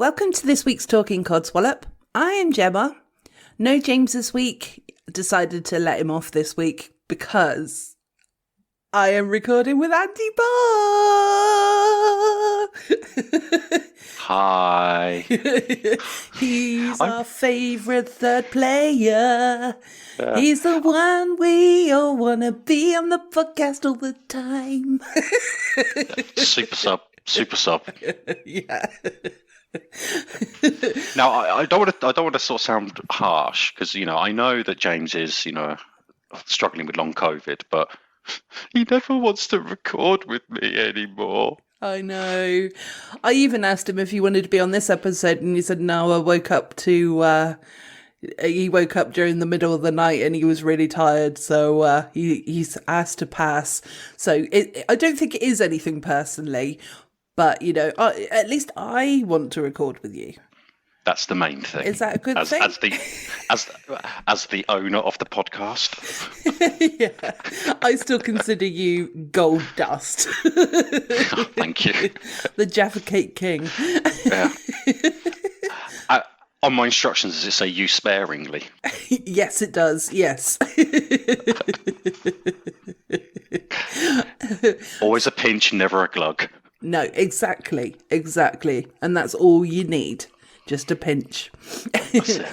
Welcome to this week's Talking Codswallop. I am Gemma. No James this week. Decided to let him off this week because I am recording with Andy Barr. Hi. He's our favourite third player. He's the one we all want to be on the podcast all the time. Super sub. Yeah. Now, I don't want to sort of sound harsh because, I know that James is, struggling with long COVID, but he never wants to record with me anymore. I know. I even asked him if he wanted to be on this episode, and he said no. He woke up during the middle of the night, and he was really tired, so he's asked to pass. So I don't think it is anything personally, but at least I want to record with you. That's the main thing. Is that a good thing? As the owner of the podcast. Yeah, I still consider you gold dust. Oh, thank you. The Jaffa Cake King. Yeah. On my instructions, does it say use sparingly? Yes, it does. Yes. Always a pinch, never a glug. No, exactly. And that's all you need. Just a pinch. That's it.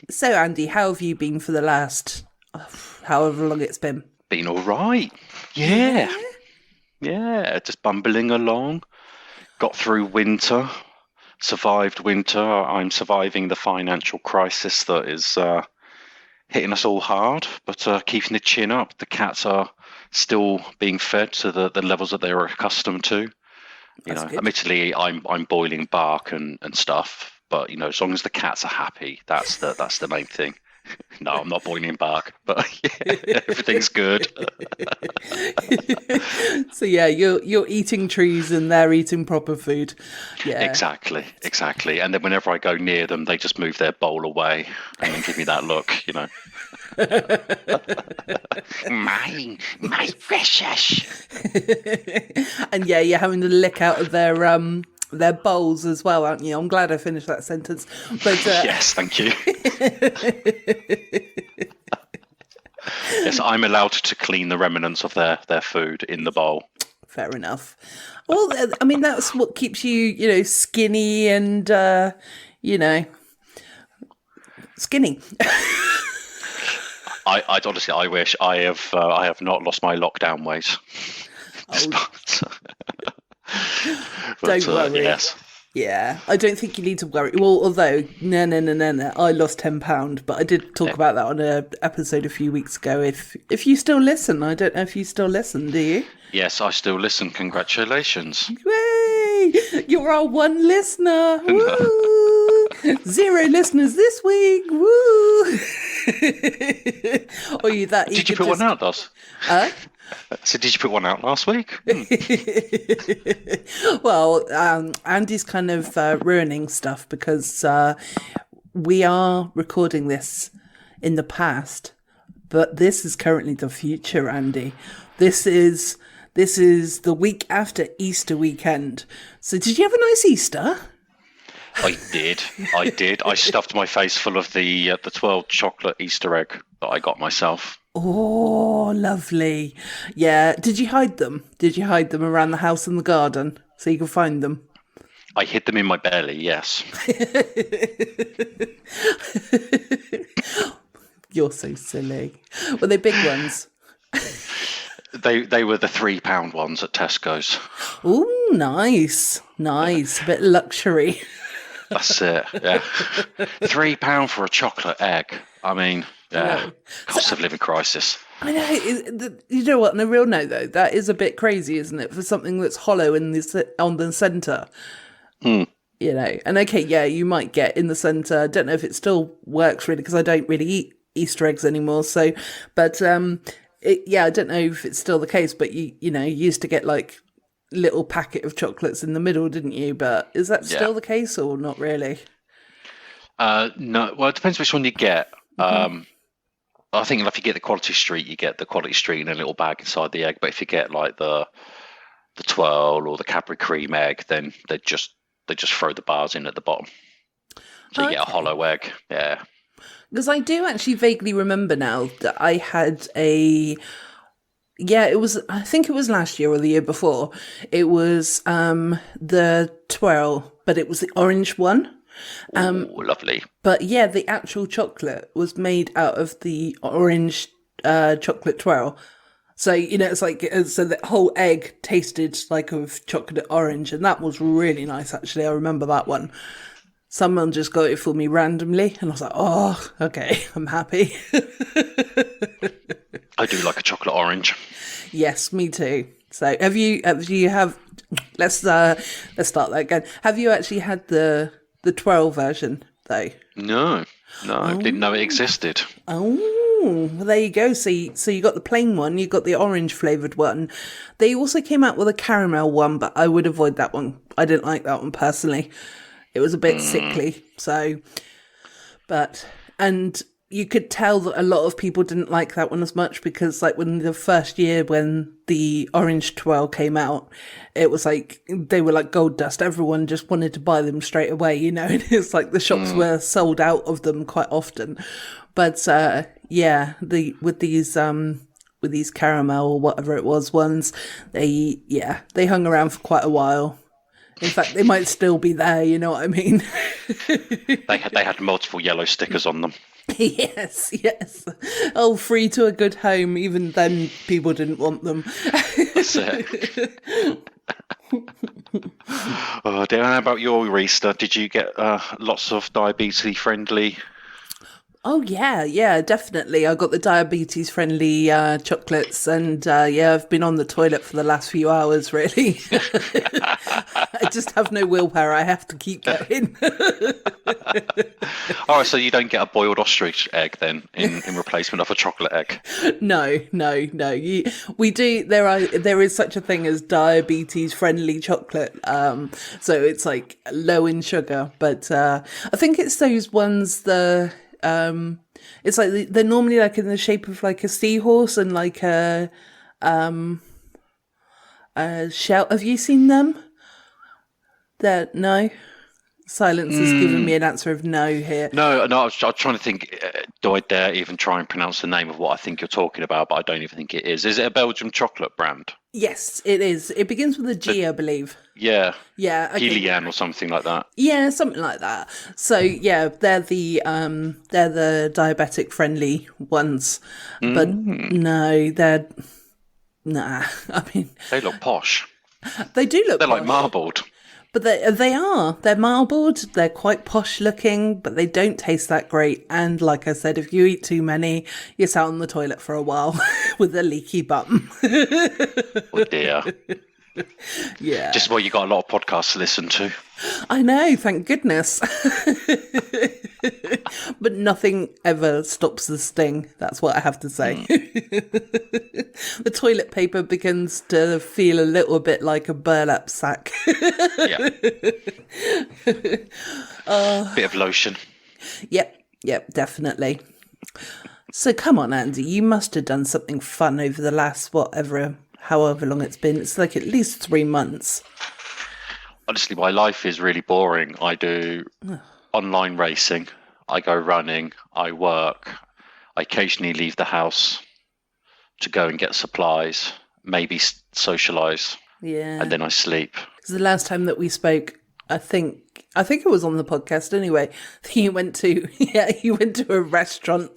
So, Andy, how have you been for the last however long it's been? Been all right. Yeah, just bumbling along. Got through winter. Survived winter. I'm surviving the financial crisis that is hitting us all hard, but keeping the chin up. The cats are still being fed to the levels that they were accustomed to. Admittedly, I'm boiling bark and stuff, but as long as the cats are happy, that's the main thing. No, I'm not boiling bark, but yeah, everything's good. So yeah, you're eating trees and they're eating proper food. Yeah, Exactly. And then whenever I go near them, they just move their bowl away and then give me that look, my precious. And yeah, you're having to lick out of their bowls as well, aren't you? I'm glad I finished that sentence. But yes, thank you. Yes, I'm allowed to clean the remnants of their food in the bowl. Fair enough. Well, I mean, that's what keeps you, skinny and, skinny. I honestly, I wish I have not lost my lockdown weight. Don't worry. Yes. Yeah, I don't think you need to worry. Well, although, no, I lost £10, but I did talk about that on an episode a few weeks ago. If you still listen, I don't know if you still listen, do you? Yes, I still listen. Congratulations. Yay! You're our one listener. Woo! 0 listeners this week. Woo! Or you that? Did you put one out, Dos? So did you put one out last week? Well, Andy's kind of ruining stuff because we are recording this in the past, but this is currently the future, Andy. This is the week after Easter weekend. So did you have a nice Easter? I did. I stuffed my face full of the 12 chocolate Easter egg that I got myself. Oh, lovely. Yeah. Did you hide them? Did you hide them around the house and the garden so you could find them? I hid them in my belly, yes. You're so silly. Were they big ones? They were the £3 ones at Tesco's. Oh, nice. A bit luxury. That's it, yeah. £3 for a chocolate egg. I mean, yeah, cost of living crisis. I know. You know what? On a real note, though, that is a bit crazy, isn't it? For something that's hollow on the centre. And okay, yeah, you might get in the centre. I don't know if it still works really because I don't really eat Easter eggs anymore. So, but I don't know if it's still the case. But you used to get like little packet of chocolates in the middle, didn't you? But is that still the case or not really? No. Well, it depends which one you get. I think if you get the Quality Street, you get the Quality Street in a little bag inside the egg. But if you get like the twirl or the Cadbury cream egg, then they're just they just throw the bars in at the bottom. So you get a hollow egg. Yeah. Because I do actually vaguely remember now that I had I think it was last year or the year before. It was the twirl, but it was the orange one. Ooh, lovely. But yeah, the actual chocolate was made out of the orange chocolate twirl. So, it's so the whole egg tasted like of chocolate orange, and that was really nice, actually. I remember that one. Someone just got it for me randomly, and I was like, oh, okay, I'm happy. I do like a chocolate orange. Yes, me too. So let's start that again. Have you actually had the twirl version, though? No, I didn't know it existed. Oh, well, there you go. So you got the plain one, you got the orange flavoured one. They also came out with a caramel one, but I would avoid that one. I didn't like that one personally. It was a bit sickly. So, and you could tell that a lot of people didn't like that one as much because, like, when the first year when the orange twirl came out, it was like they were like gold dust. Everyone just wanted to buy them straight away, and it's like the shops were sold out of them quite often. But with these caramel or whatever it was ones, they hung around for quite a while. In fact, they might still be there, you know what I mean? They had multiple yellow stickers on them. Yes. Oh, free to a good home. Even then, people didn't want them. That's it. Oh, dear. How about your Easter? Did you get lots of diabetes-friendly? Oh, yeah, definitely. I got the diabetes-friendly chocolates, and I've been on the toilet for the last few hours, really. I just have no willpower. I have to keep going. All right, so you don't get a boiled ostrich egg then in replacement of a chocolate egg? No. We do. There is such a thing as diabetes-friendly chocolate. So it's like low in sugar, but I think it's those ones it's like they're normally like in the shape of like a seahorse and like a shell. Have you seen them? No. Silence is giving me an answer of no here. No. I was trying to think. Do I dare even try and pronounce the name of what I think you're talking about? But I don't even think it is. Is it a Belgian chocolate brand? Yes, it is. It begins with a G, I believe. Yeah. Yeah. Okay. Gillian or something like that. Yeah, something like that. So yeah, they're the diabetic friendly ones. But no, nah. I mean, they look posh. They do look They're posh. like marbled. But they are. They're marbled. They're quite posh looking, but they don't taste that great. And like I said, if you eat too many, you're sat on the toilet for a while with a leaky bum. Oh dear. Yeah. Just why you got a lot of podcasts to listen to. I know, thank goodness. But nothing ever stops the sting. That's what I have to say. The toilet paper begins to feel a little bit like a burlap sack. Yeah. Bit of lotion. Yep, definitely. So come on, Andy, you must have done something fun over the last, however long it's been. It's like at least 3 months. Honestly, my life is really boring. I do online racing. I go running. I work. I occasionally leave the house to go and get supplies, maybe socialise. Yeah. And then I sleep. Because the last time that we spoke, I think it was on the podcast anyway. You went to a restaurant.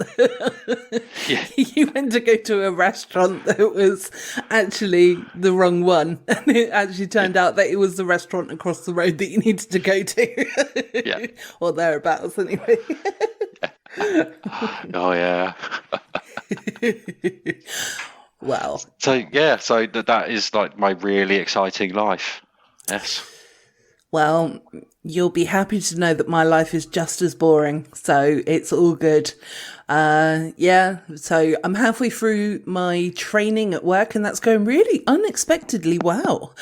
Yeah. You went to go to a restaurant that was actually the wrong one. And it actually turned out that it was the restaurant across the road that you needed to go to. Yeah. Or thereabouts anyway. Oh, yeah. Well. So that is like my really exciting life. Yes. Well, you'll be happy to know that my life is just as boring, so it's all good. So I'm halfway through my training at work, and that's going really unexpectedly well.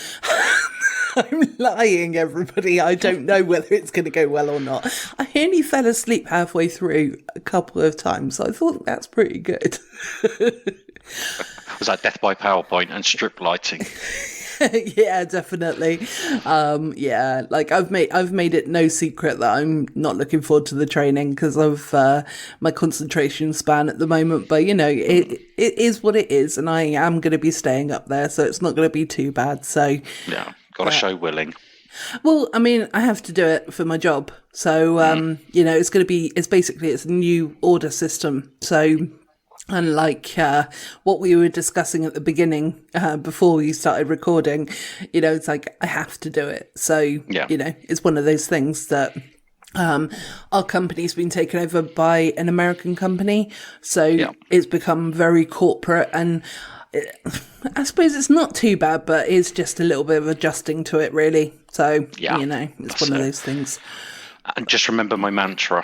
I'm lying, everybody. I don't know whether it's going to go well or not. I only fell asleep halfway through a couple of times, so I thought that's pretty good. Was that death by PowerPoint and strip lighting? Yeah, definitely. Yeah, like I've made it no secret that I'm not looking forward to the training because of my concentration span at the moment. But it is what it is, and I am going to be staying up there, so it's not going to be too bad. So Yeah, got to show willing. well, I mean, I have to do it for my job. So, it's a new order system. So, unlike what we were discussing at the beginning before we started recording, it's like I have to do it. So, it's one of those things that our company's been taken over by an American company. So it's become very corporate, and I suppose it's not too bad, but it's just a little bit of adjusting to it, really. So, it's one of those things. And just remember my mantra.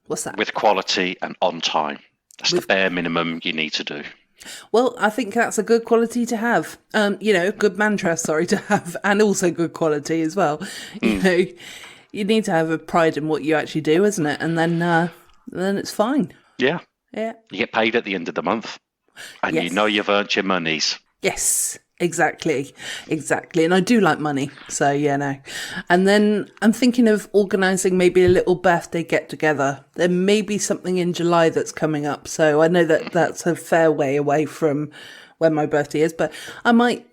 What's that? With quality and on time. That's the bare minimum you need to do. Well, I think that's a good quality to have. Good mantra, to have, and also good quality as well. You need to have a pride in what you actually do, isn't it? And then it's fine. Yeah. Yeah. You get paid at the end of the month. And you know you've earned your monies. Yes, exactly. And I do like money. So, no. And then I'm thinking of organising maybe a little birthday get-together. There may be something in July that's coming up. So I know that that's a fair way away from when my birthday is. But I might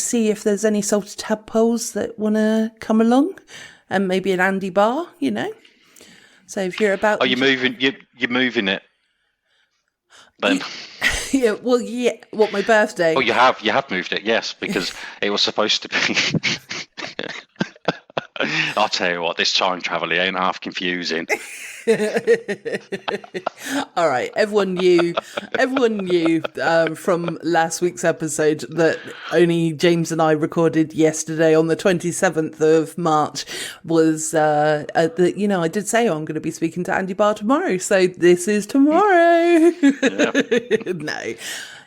see if there's any salted tadpoles that want to come along. And maybe an Andy bar, So if you're about... Oh, you're moving it then? Yeah, well, yeah. What, my birthday? Oh, you have moved it, yes, because it was supposed to be. I'll tell you what, this time travel ain't half confusing. All right, everyone knew from last week's episode that only James and I recorded yesterday on the 27th of March was I did say I'm going to be speaking to Andy Barr tomorrow, so this is tomorrow. No.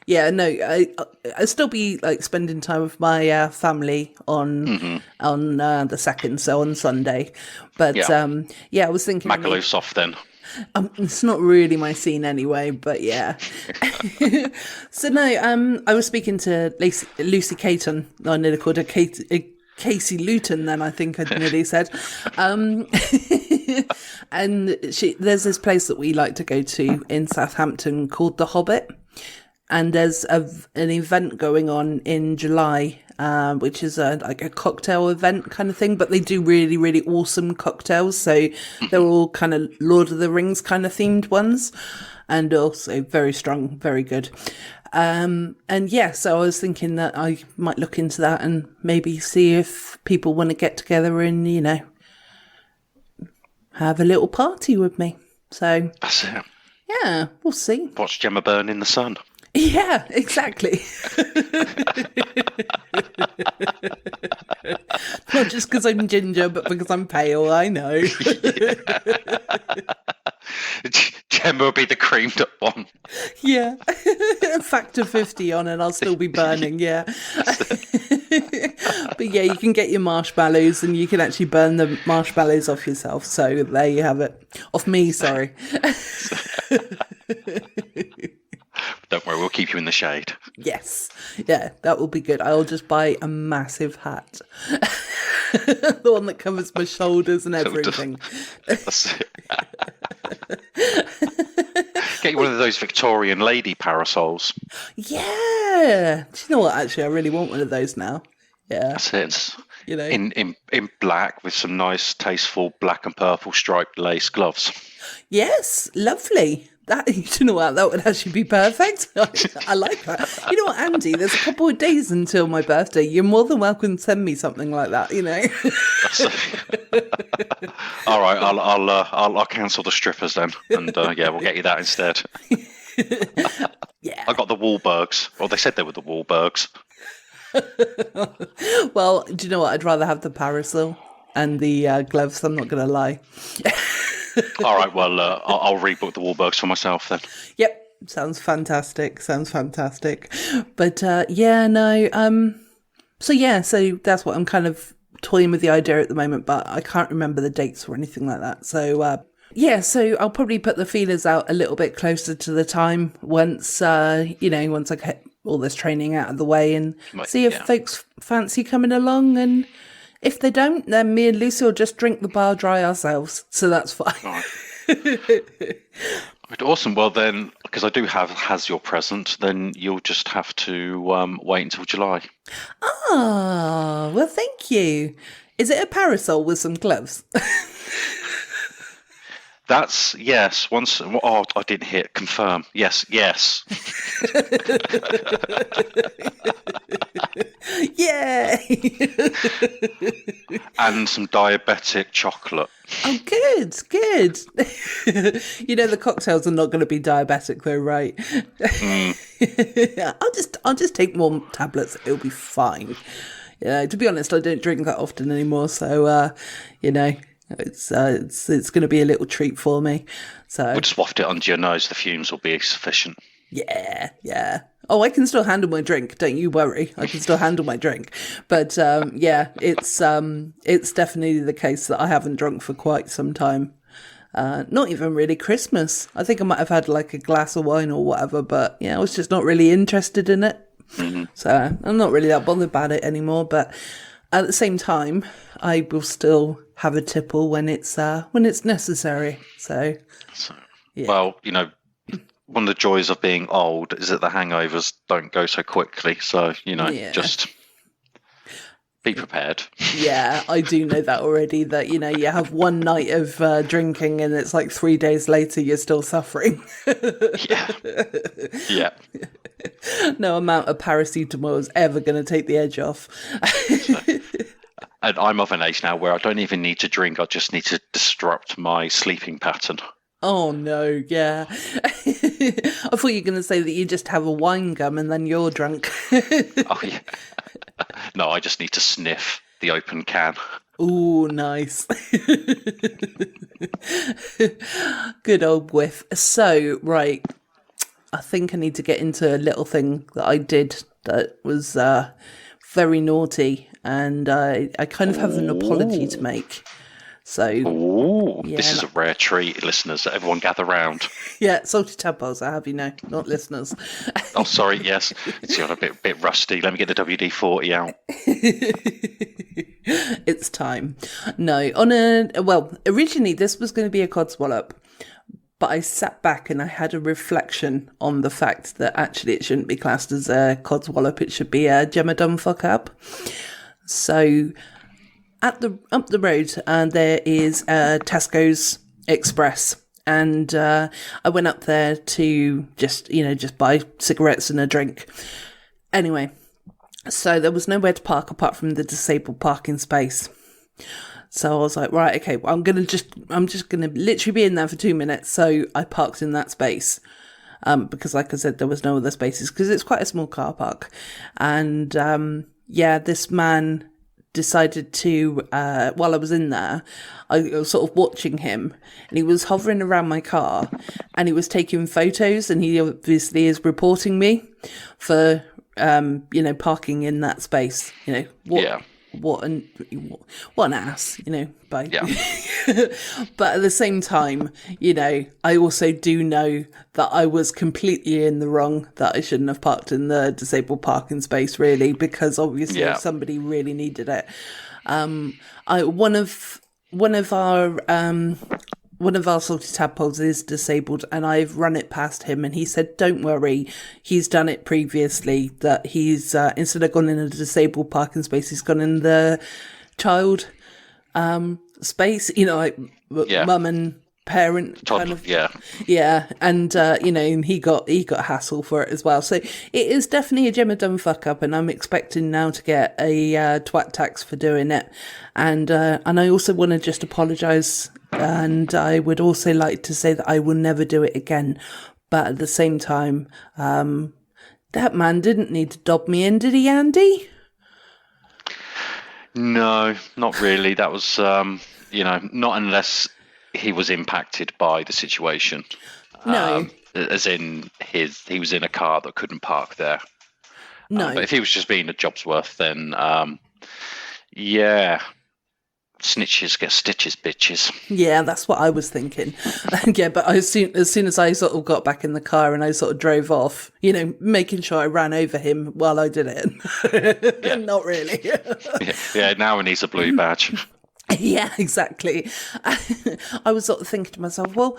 Yeah, no, I still be like spending time with my family on the 2nd, so on Sunday. But I was thinking Magaluf's off then. It's not really my scene anyway, but yeah. So no, I was speaking to Lucy Caton. I nearly called her Casey Luton. Then I think I nearly said. And there's this place that we like to go to in Southampton called The Hobbit. And there's an event going on in July, which is like a cocktail event kind of thing. But they do really, really awesome cocktails. So they're all kind of Lord of the Rings kind of themed ones. And also very strong, very good. So I was thinking that I might look into that and maybe see if people want to get together and, have a little party with me. So that's it. Yeah, we'll see. Watch Gemma burn in the sun. Yeah, exactly. Not just because I'm ginger, but because I'm pale, I know. Gemma will be the creamed up one. Yeah. Factor 50 on and I'll still be burning, yeah. But yeah, you can get your marshmallows and you can actually burn the marshmallows off yourself. So there you have it. Off me, sorry. Don't worry, we'll keep you in the shade. Yes. Yeah, that will be good. I'll just buy a massive hat. The one that covers my shoulders and everything. That's it. Get you one of those Victorian lady parasols. Yeah. Do you know what? Actually, I really want one of those now. Yeah. That's it. In black with some nice, tasteful black and purple striped lace gloves. Yes, lovely. You know what? That would actually be perfect. I like that. You know what, Andy? There's a couple of days until my birthday. You're more than welcome to send me something like that. All right, I'll cancel the strippers then, and we'll get you that instead. Yeah. I got the Wahlbergs. Well, they said they were the Wahlbergs. Well, do you know what? I'd rather have the parasol and the gloves. I'm not going to lie. All right, well, I'll rebook the Wahlbergs for myself then. Yep, sounds fantastic. But so that's what I'm kind of toying with the idea at the moment, but I can't remember the dates or anything like that. So so I'll probably put the feelers out a little bit closer to the time once I all this training out of the way and But, see if folks fancy coming along. And if they don't, then me and Lucy will just drink the bar dry ourselves. So that's fine. Right. Awesome. Well, then, because I do has your present, then you'll just have to wait until July. Ah, well, thank you. Is it a parasol with some gloves? That's yes. Once. Oh, I didn't hear. Confirm. Yes. Yes. Yay! And some diabetic chocolate. Oh, good. You know the cocktails are not going to be diabetic though, right? I'll just take more tablets. It'll be fine. To be honest, I don't drink that often anymore, so it's going to be a little treat for me. So we'll just waft it under your nose. The fumes will be sufficient. Yeah. Oh, I can still handle my drink. Don't you worry. I can still handle my drink. But it's definitely the case that I haven't drunk for quite some time. Not even really Christmas. I think I might have had like a glass of wine or whatever, but I was just not really interested in it. Mm-hmm. So I'm not really that bothered about it anymore. But at the same time, I will still have a tipple when it's necessary. So yeah. Well, one of the joys of being old is that the hangovers don't go so quickly. So, just be prepared. Yeah, I do know that already, that, you have one night of drinking and it's like 3 days later you're still suffering. Yeah. No amount of paracetamol is ever going to take the edge off. And I'm of an age now where I don't even need to drink. I just need to disrupt my sleeping pattern. Oh, no, yeah. I thought you were going to say that you just have a wine gum and then you're drunk. Oh, yeah. No, I just need to sniff the open can. Ooh, nice. Good old whiff. So, right, I think I need to get into a little thing that I did that was very naughty, and I kind of have an apology to make. So, this is a rare treat, listeners. Everyone gather round. Yeah, salty tadpoles, I have you know, not listeners. Oh, sorry, yes. It's got a bit rusty. Let me get the WD-40 out. It's time. No, originally this was going to be a codswallop, but I sat back and I had a reflection on the fact that actually it shouldn't be classed as a codswallop. It should be a Gemma Done Fuck Up. So up the road, there is a Tesco's Express, and I went up there to just buy cigarettes and a drink. Anyway, so there was nowhere to park apart from the disabled parking space. So I was like, right, okay, well, I'm just gonna literally be in there for 2 minutes. So I parked in that space. Because like I said, there was no other spaces because it's quite a small car park. And this man decided to, while I was in there, I was sort of watching him, and he was hovering around my car and he was taking photos, and he obviously is reporting me for, parking in that space, what an ass, but at the same time, I also do know that I was completely in the wrong, that I shouldn't have parked in the disabled parking space, really, because obviously if somebody really needed it. One of our salty tadpoles is disabled, and I've run it past him, and he said, don't worry, he's done it previously, that he's, instead of gone in a disabled parking space, he's gone in the child space, mum and parent kind of. Yeah, and, and he got hassle for it as well. So it is definitely a Gemma Done Fuck Up, and I'm expecting now to get a twat tax for doing it. And I also want to just apologise, and I would also like to say that I will never do it again. But at the same time, that man didn't need to dob me in, did he, Andy? No, not really. That was, not unless he was impacted by the situation. No. As in he was in a car that couldn't park there. No. But if he was just being a job's worth, then, snitches get stitches, bitches. Yeah, that's what I was thinking. Yeah, but as soon as I sort of got back in the car and I sort of drove off, making sure I ran over him while I did it. Yeah. Not really. Yeah, now he needs a blue badge. Yeah, exactly. I was sort of thinking to myself, well,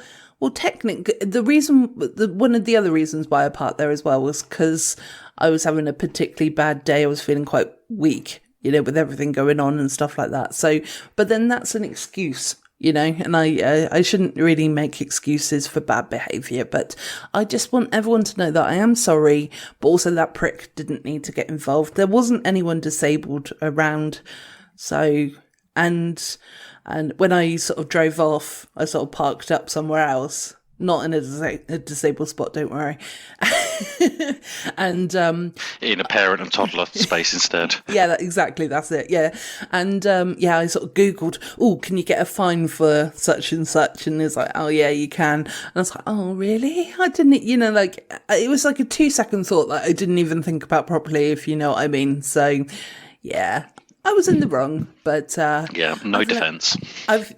technically, one of the other reasons why I parked there as well was because I was having a particularly bad day. I was feeling quite weak, with everything going on and stuff like that. So, but then that's an excuse, and I shouldn't really make excuses for bad behaviour, but I just want everyone to know that I am sorry, but also that prick didn't need to get involved. There wasn't anyone disabled around, so... And when I sort of drove off, I sort of parked up somewhere else, not in a disabled spot, don't worry. And in a parent and toddler space instead. Yeah, exactly, that's it. Yeah, and I sort of Googled, can you get a fine for such and such? And it's like, oh yeah, you can. And I was like, oh really? I didn't, it was like a 2-second thought that I didn't even think about properly, if you know what I mean. So, yeah. I was in the wrong, but... no defence.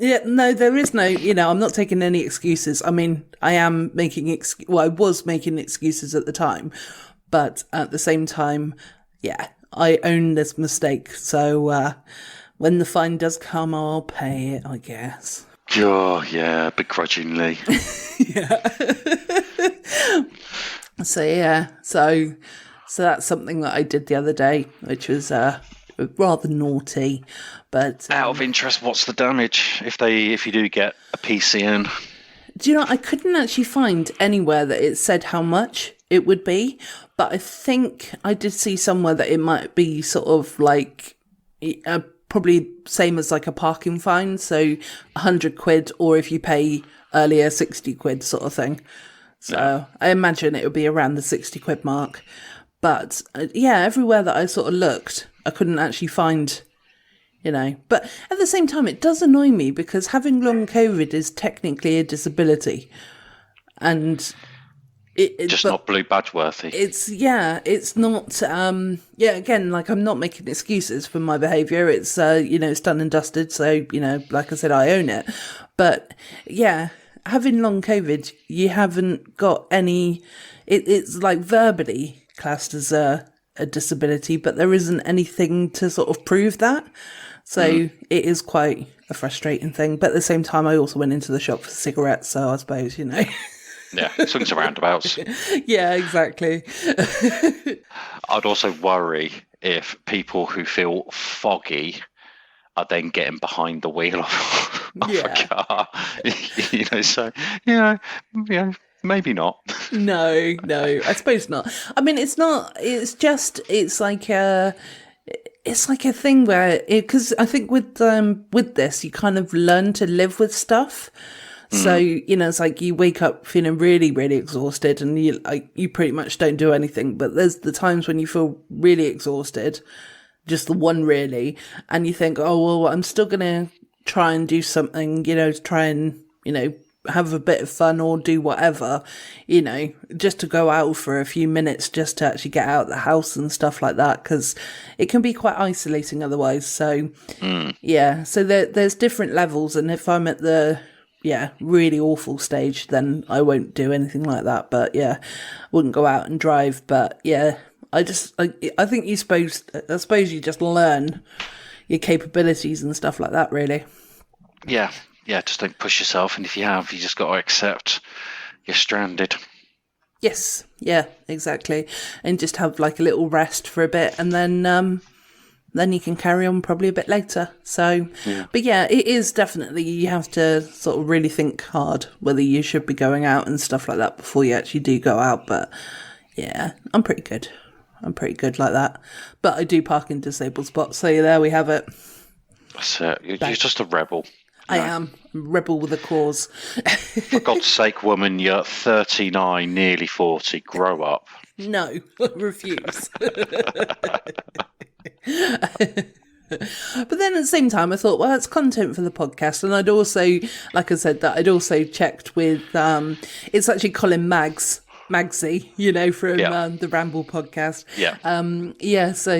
No, there is no, I'm not taking any excuses. I mean, I am making I was making excuses at the time, but at the same time, yeah, I own this mistake. So when the fine does come, I'll pay it, I guess. Oh, yeah, begrudgingly. Yeah. So that's something that I did the other day, which was... rather naughty, but out of interest, what's the damage if you do get a PCN? Do you know, I couldn't actually find anywhere that it said how much it would be, but I think I did see somewhere that it might be sort of like probably same as like a parking fine, so 100 quid, or if you pay earlier 60 quid sort of thing. So I imagine it would be around the 60 quid mark. But everywhere that I sort of looked, I couldn't actually find, But at the same time, it does annoy me because having long COVID is technically a disability. And it's not blue badge worthy. It's not, again, like I'm not making excuses for my behaviour. It's, it's done and dusted. So, like I said, I own it. But yeah, having long COVID, you haven't got any, it's like verbally classed as a disability, but there isn't anything to sort of prove that. So it is quite a frustrating thing. But at the same time, I also went into the shop for cigarettes, so I suppose, Yeah, swings and roundabouts. Yeah, exactly. I'd also worry if people who feel foggy are then getting behind the wheel of a car. So, maybe not. No, I suppose not. I mean, it's not. It's like a thing where, because I think with this, you kind of learn to live with stuff. So it's like you wake up feeling really, really exhausted, and you pretty much don't do anything. But there's the times when you feel really exhausted, just the one really, and you think, oh well, I'm still gonna try and do something, to try and have a bit of fun or do whatever, just to go out for a few minutes, just to actually get out of the house and stuff like that, because it can be quite isolating otherwise. So, so there's different levels, and if I'm at the, really awful stage, then I won't do anything like that. But wouldn't go out and drive. But I think I suppose you just learn your capabilities and stuff like that, really. Yeah, just don't push yourself, and if you have, you just got to accept you're stranded. Yes, yeah, exactly, and just have like a little rest for a bit, and then you can carry on probably a bit later. So, but it is definitely, you have to sort of really think hard whether you should be going out and stuff like that before you actually do go out. But I'm pretty good. Like that, but I do park in disabled spots. So there we have it. That's it. You're just a rebel. I am a rebel with a cause. For God's sake, woman, you're 39, nearly 40. Grow up. No, refuse. But then at the same time, I thought, well, it's content for the podcast. And I'd also, like I said, that I'd also checked with, it's actually Colin Magsy, from the Ramble podcast. Yeah. So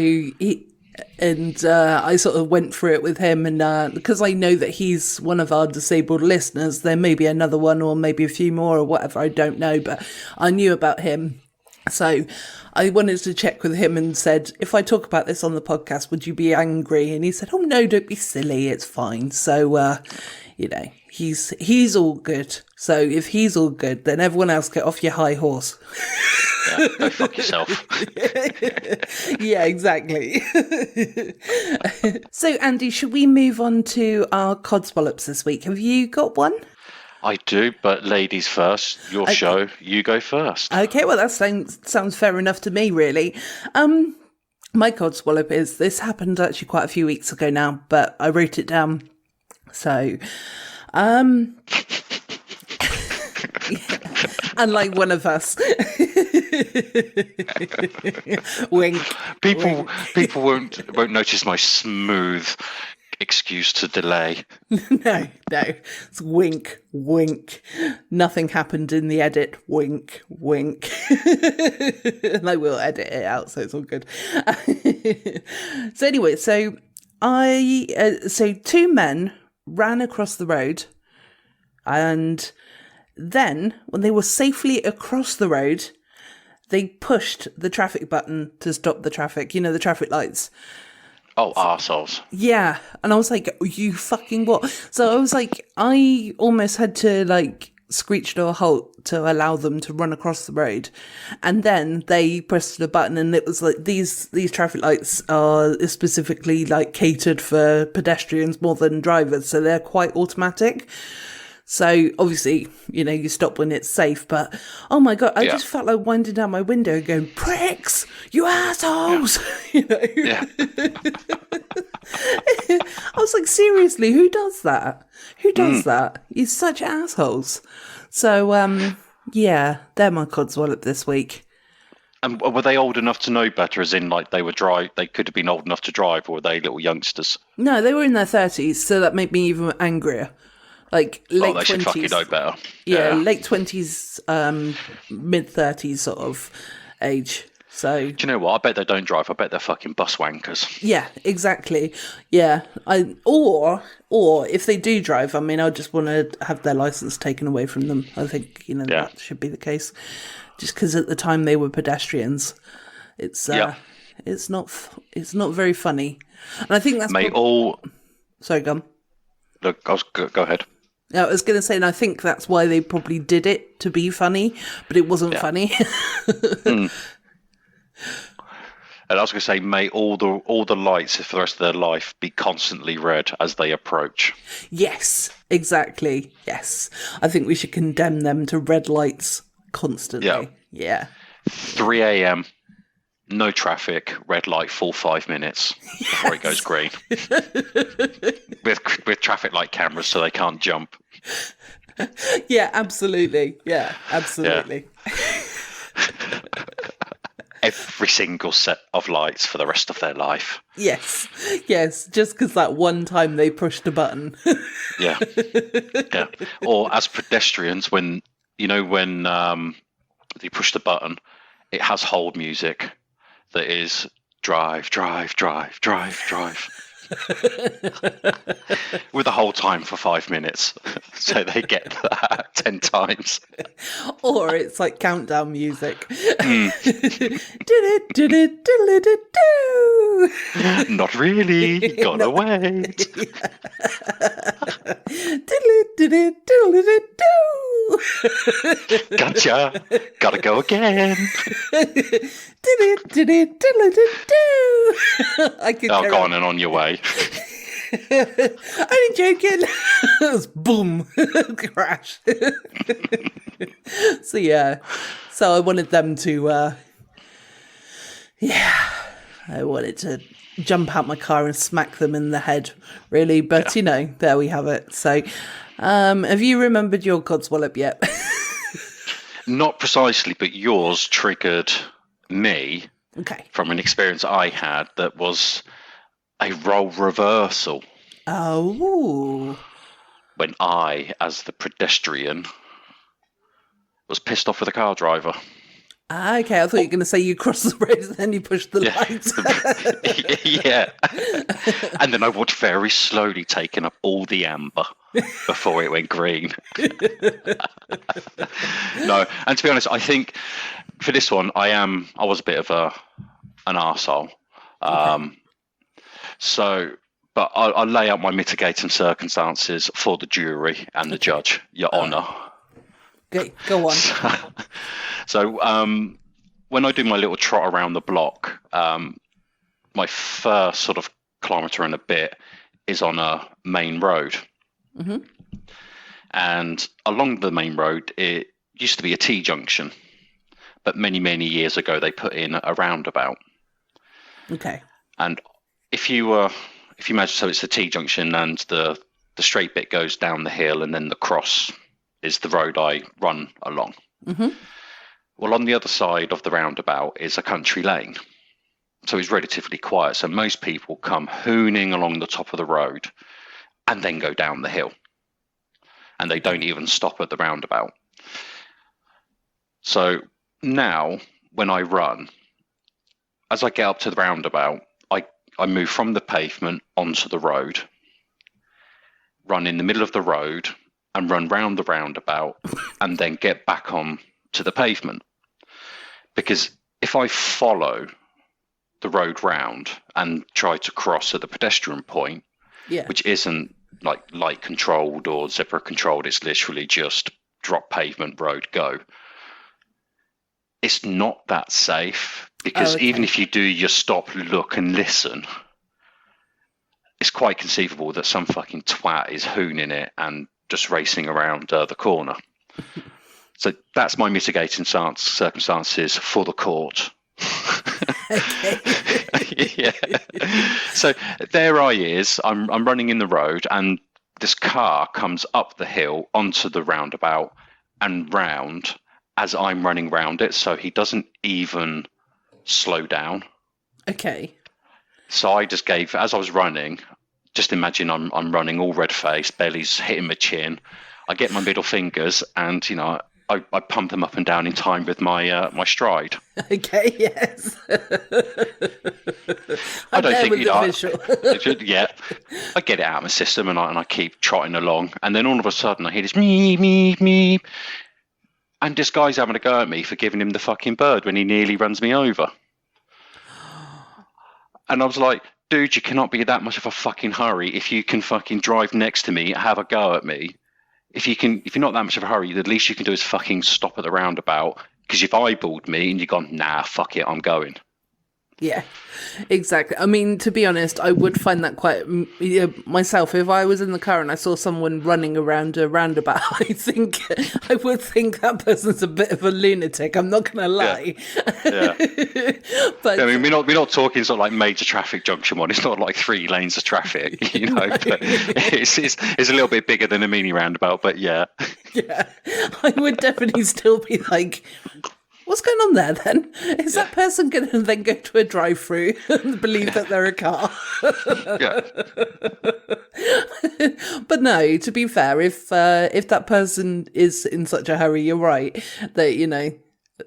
And I sort of went through it with him, and because I know that he's one of our disabled listeners, there may be another one or maybe a few more or whatever, I don't know, but I knew about him. So I wanted to check with him and said, if I talk about this on the podcast, would you be angry? And he said, oh no, don't be silly, it's fine. So, he's all good. So if he's all good, then everyone else get off your high horse. Yeah, go fuck yourself. Yeah, exactly. So, Andy, should we move on to our codswallops this week? Have you got one? I do, but ladies first. Your show, you go first. Okay, well, that sounds fair enough to me, really. My codswallop is, this happened actually quite a few weeks ago now, but I wrote it down. So, unlike one of us. Wink. People won't notice my smooth excuse to delay. No. It's wink, wink. Nothing happened in the edit. Wink, wink. And I will edit it out, so it's all good. So anyway, so two men ran across the road, and then when they were safely across the road, they pushed the traffic button to stop the traffic. You know, the traffic lights. Oh, arseholes. Yeah. And I was like, you fucking what? So I was like, I almost had to like screech to a halt to allow them to run across the road. And then they pressed the button, and it was like these traffic lights are specifically like catered for pedestrians more than drivers. So they're quite automatic. So obviously, you stop when it's safe, but oh my God, I just felt like winding down my window and going, pricks, you assholes, Yeah. I was like, seriously, who does that? Who does that? You're such assholes. So, yeah, they're my codswallop this week. And were they old enough to know better, as in like they could have been old enough to drive, or were they little youngsters? No, they were in their 30s, so that made me even angrier. Like late 20s. Should fucking know better. Yeah, late 20s, mid 30s sort of age. So do you know what? I bet they don't drive. I bet they're fucking bus wankers. Yeah, exactly. Yeah, or if they do drive, I mean, I just want to have their license taken away from them. I think that should be the case. Just because at the time they were pedestrians, it's not very funny, and I think that's Sorry, Gum. Look, go ahead. I was going to say, and I think that's why they probably did it, to be funny, but it wasn't funny. And I was going to say, may all the lights for the rest of their life be constantly red as they approach. Yes, exactly. Yes. I think we should condemn them to red lights constantly. Yeah. 3 a.m., no traffic, red light, full 5 minutes before it goes green. with traffic light cameras so they can't jump. Yeah, absolutely. Yeah, absolutely. Yeah. Every single set of lights for the rest of their life. Yes, just because that one time they pushed a button. Yeah. Or as pedestrians, when you push the button, it has hold music that is drive, drive, drive, drive, drive. With the whole time for 5 minutes, so they get that 10 times. Or it's like countdown music. Not really. Gotta wait. Gotcha. Gotta go again. Go on and on your way. Only joking. Boom. Crash. So I wanted them to I wanted to jump out my car and smack them in the head, really, but there we have it. So have you remembered your codswallop yet? Not precisely, but yours triggered me from an experience I had that was a role reversal. Oh. When I, as the pedestrian, was pissed off with a car driver. Okay, I thought you were going to say you cross the road and then you push the Yeah. lights. Yeah. And then I walked very slowly, taking up all the amber before it went green. No, and to be honest, I think for this one, I was a bit of an arsehole. Okay. But I'll lay out my mitigating circumstances for the jury and the judge, Your Honour. Okay, go on. So when I do my little trot around the block, my first sort of kilometre and a bit is on a main road. Mm-hmm. And along the main road, it used to be a T-junction. But many, many years ago, they put in a roundabout. Okay. And if you imagine, so it's a T-junction and the straight bit goes down the hill and then the cross is the road I run along. Mm-hmm. Well, on the other side of the roundabout is a country lane. So it's relatively quiet. So most people come hooning along the top of the road and then go down the hill. And they don't even stop at the roundabout. So now when I run, as I get up to the roundabout, I move from the pavement onto the road, run in the middle of the road and run round the roundabout and then get back on to the pavement. Because if I follow the road round and try to cross at the pedestrian point, which isn't like light controlled or zebra controlled, it's literally just drop pavement road, go. It's not that safe because even if you do your stop, look and listen, it's quite conceivable that some fucking twat is hooning it and just racing around the corner. So that's my mitigating circumstances for the court. Yeah. So there I is. I'm running in the road and this car comes up the hill onto the roundabout and round as I'm running round it, so he doesn't even slow down. Okay. So I just gave, as I was running, just imagine I'm running all red-faced, belly's hitting my chin. I get my middle fingers and, I pump them up and down in time with my my stride. Okay, yes. I don't think, yeah. I get it out of my system and I keep trotting along. And then all of a sudden I hear this meep, meep, meep. And this guy's having a go at me for giving him the fucking bird when he nearly runs me over. And I was like, dude, you cannot be that much of a fucking hurry if you can fucking drive next to me, have a go at me. If you're not that much of a hurry, the least you can do is fucking stop at the roundabout. Because you've eyeballed me and you've gone, nah, fuck it, I'm going. Yeah, exactly. I mean, to be honest, I would find that quite myself. If I was in the car and I saw someone running around a roundabout, I would think that person's a bit of a lunatic. I'm not going to lie. Yeah. But I mean, we're not talking sort of like major traffic junction one. It's not like 3 lanes of traffic, But it's a little bit bigger than a mini roundabout. But yeah. Yeah, I would definitely still be like, what's going on there then? Is that person going to then go to a drive-through and believe that they're a car? Yeah. But no, to be fair, if that person is in such a hurry, you're right that,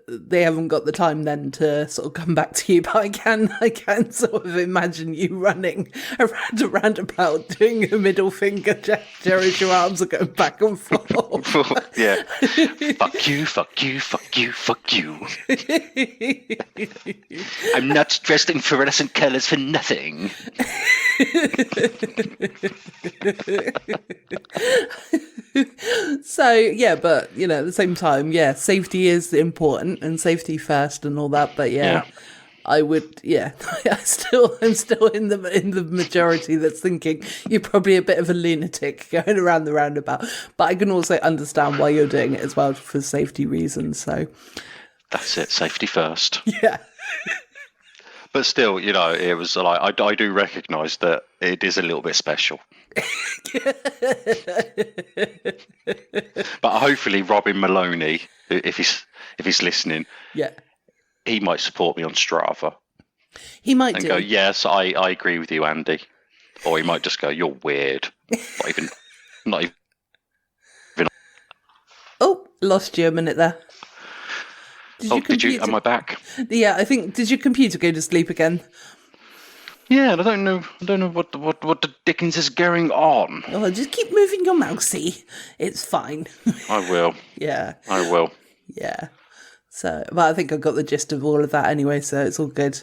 they haven't got the time then to sort of come back to you. But I can sort of imagine you running around a roundabout doing a middle finger gesture as your arms are going back and forth. Yeah. Fuck you, fuck you, fuck you, fuck you. I'm not dressed in fluorescent colours for nothing. So yeah, but at the same time, safety is important and safety first and all that. But I would, I'm still in the majority that's thinking you're probably a bit of a lunatic going around the roundabout. But I can also understand why you're doing it as well for safety reasons. So that's it, safety first. Yeah. But still, it was like I do recognise that it is a little bit special. But hopefully, Robin Maloney, if he's listening, he might support me on Strava. He might and go, yes, I agree with you, Andy. Or he might just go, you're weird. Not even. Oh, lost you a minute there. Did your computer? Am I back? Yeah, I think. Did your computer go to sleep again? Yeah, I don't know what the dickens is going on. Oh, just keep moving your mousey. It's fine. I will. Yeah. I will. Yeah. So, but I think I got the gist of all of that anyway, so it's all good.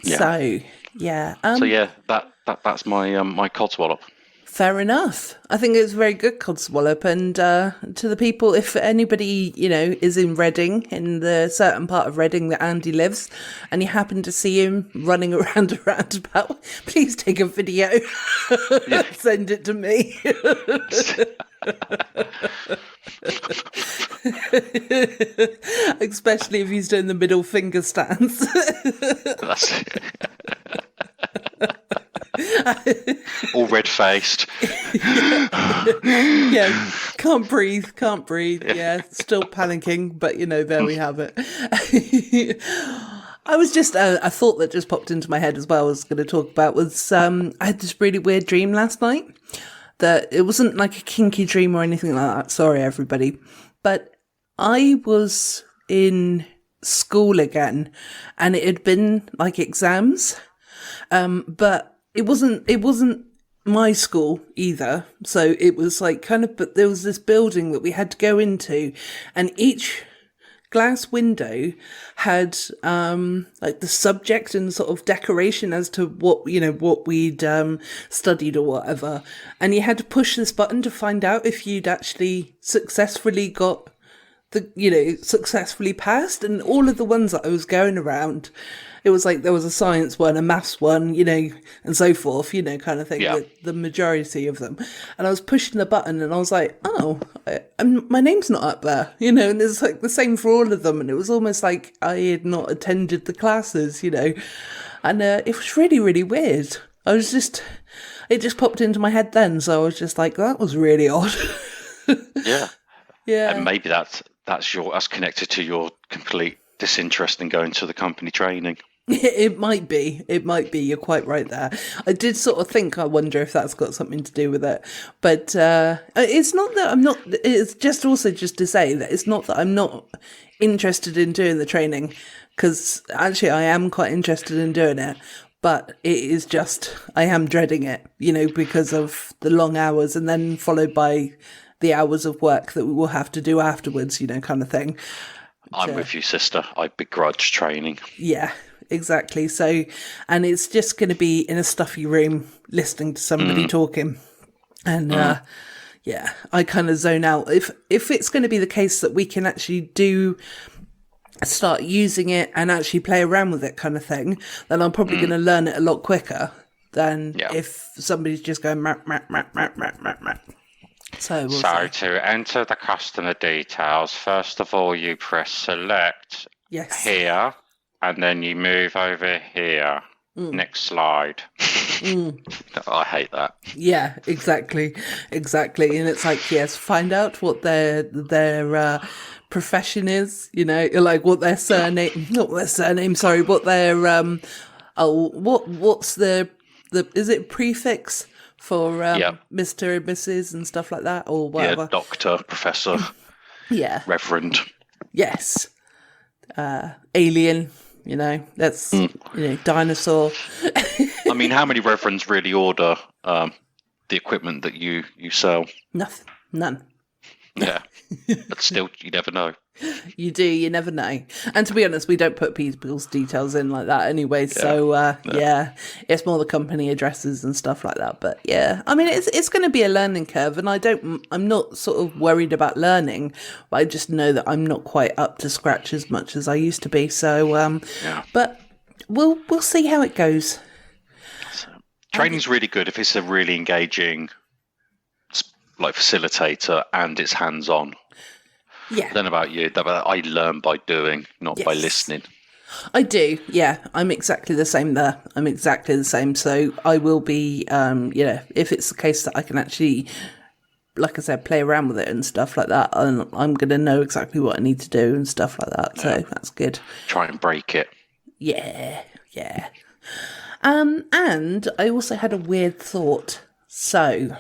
Yeah. So, yeah. So yeah, that's my my codswallop. Fair enough. I think it's a very good codswallop. And to the people, if anybody, is in Reading, in the certain part of Reading that Andy lives, and you happen to see him running around a roundabout, please take a video. Yeah. Send it to me. Especially if he's doing the middle finger stance. That's all red-faced. Yeah, can't breathe. Yeah, still panicking, but there we have it. I was just, a thought that just popped into my head as well, I was going to talk about was, I had this really weird dream last night, that it wasn't like a kinky dream or anything like that, sorry everybody, but I was in school again, and it had been like exams, but it wasn't my school either. So it was like but there was this building that we had to go into, and each glass window had like the subject and sort of decoration as to what we'd studied or whatever, and you had to push this button to find out if you'd actually successfully got successfully passed. And all of the ones that I was going around, it was like there was a science one, a maths one, and so forth, kind of thing, yeah. the majority of them. And I was pushing the button and I was like, oh, my name's not up there, and it's like the same for all of them. And it was almost like I had not attended the classes, and it was really, really weird. It just popped into my head then. So I was just like, that was really odd. Yeah. Yeah. And maybe that's connected to your complete disinterest in going to the company training. It might be. You're quite right there. I did sort of think, I wonder if that's got something to do with it. But it's not that I'm not, it's just also just to say that it's not that I'm not interested in doing the training, because actually I am quite interested in doing it. But it is just, I am dreading it, because of the long hours, and then followed by the hours of work that we will have to do afterwards, kind of thing. I'm with you, sister. I begrudge training. Yeah, exactly. So, and it's just going to be in a stuffy room listening to somebody talking. And yeah, I kind of zone out. If it's going to be the case that we can actually start using it and actually play around with it kind of thing, then I'm probably going to learn it a lot quicker than if somebody's just going, map, map, map, map, map, map, map. So to enter the customer details, first of all, you press select here, and then you move over here. Next slide. I hate that. Yeah, exactly. And it's like, yes, find out what their profession is, like what their surname, not their surname, sorry, what their what's the is it prefix for Mr. and Mrs. and stuff like that, or whatever? Yeah, doctor, professor, reverend. Yes. Alien, that's, dinosaur. I mean, how many reverends really order the equipment that you sell? Nothing. None. Yeah. But still, you never know. You do, you never know. And to be honest, we don't put people's details in like that anyway. So, it's more the company addresses and stuff like that. But yeah, I mean, it's going to be a learning curve, and I'm not sort of worried about learning, but I just know that I'm not quite up to scratch as much as I used to be. So, but we'll see how it goes. Training's really good if it's a really engaging, like, facilitator and it's hands-on. Yeah. I don't know about you, I learn by doing, not by listening. I do, yeah. I'm exactly the same there. So I will be, if it's the case that I can actually, like I said, play around with it and stuff like that, I'm going to know exactly what I need to do and stuff like that. So that's good. Try and break it. Yeah. And I also had a weird thought. So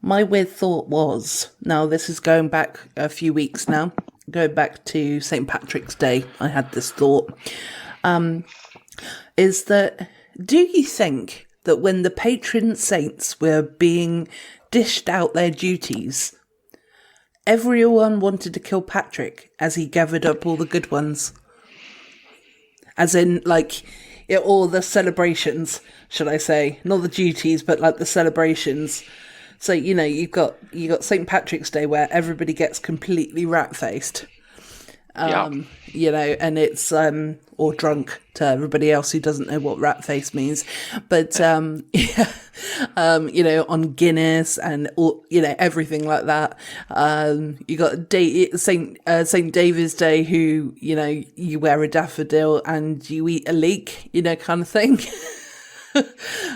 my weird thought was, now this is going back a few weeks now, going back to St. Patrick's Day, I had this thought, is that, do you think that when the patron saints were being dished out their duties, everyone wanted to kill Patrick as he gathered up all the good ones? As in, like, all the celebrations, should I say. Not the duties, but like the celebrations. So, you've got St. Patrick's Day where everybody gets completely rat-faced. And it's, or drunk to everybody else who doesn't know what rat-face means. But, on Guinness and, everything like that. You got St. David's Day who, you wear a daffodil and you eat a leek, kind of thing.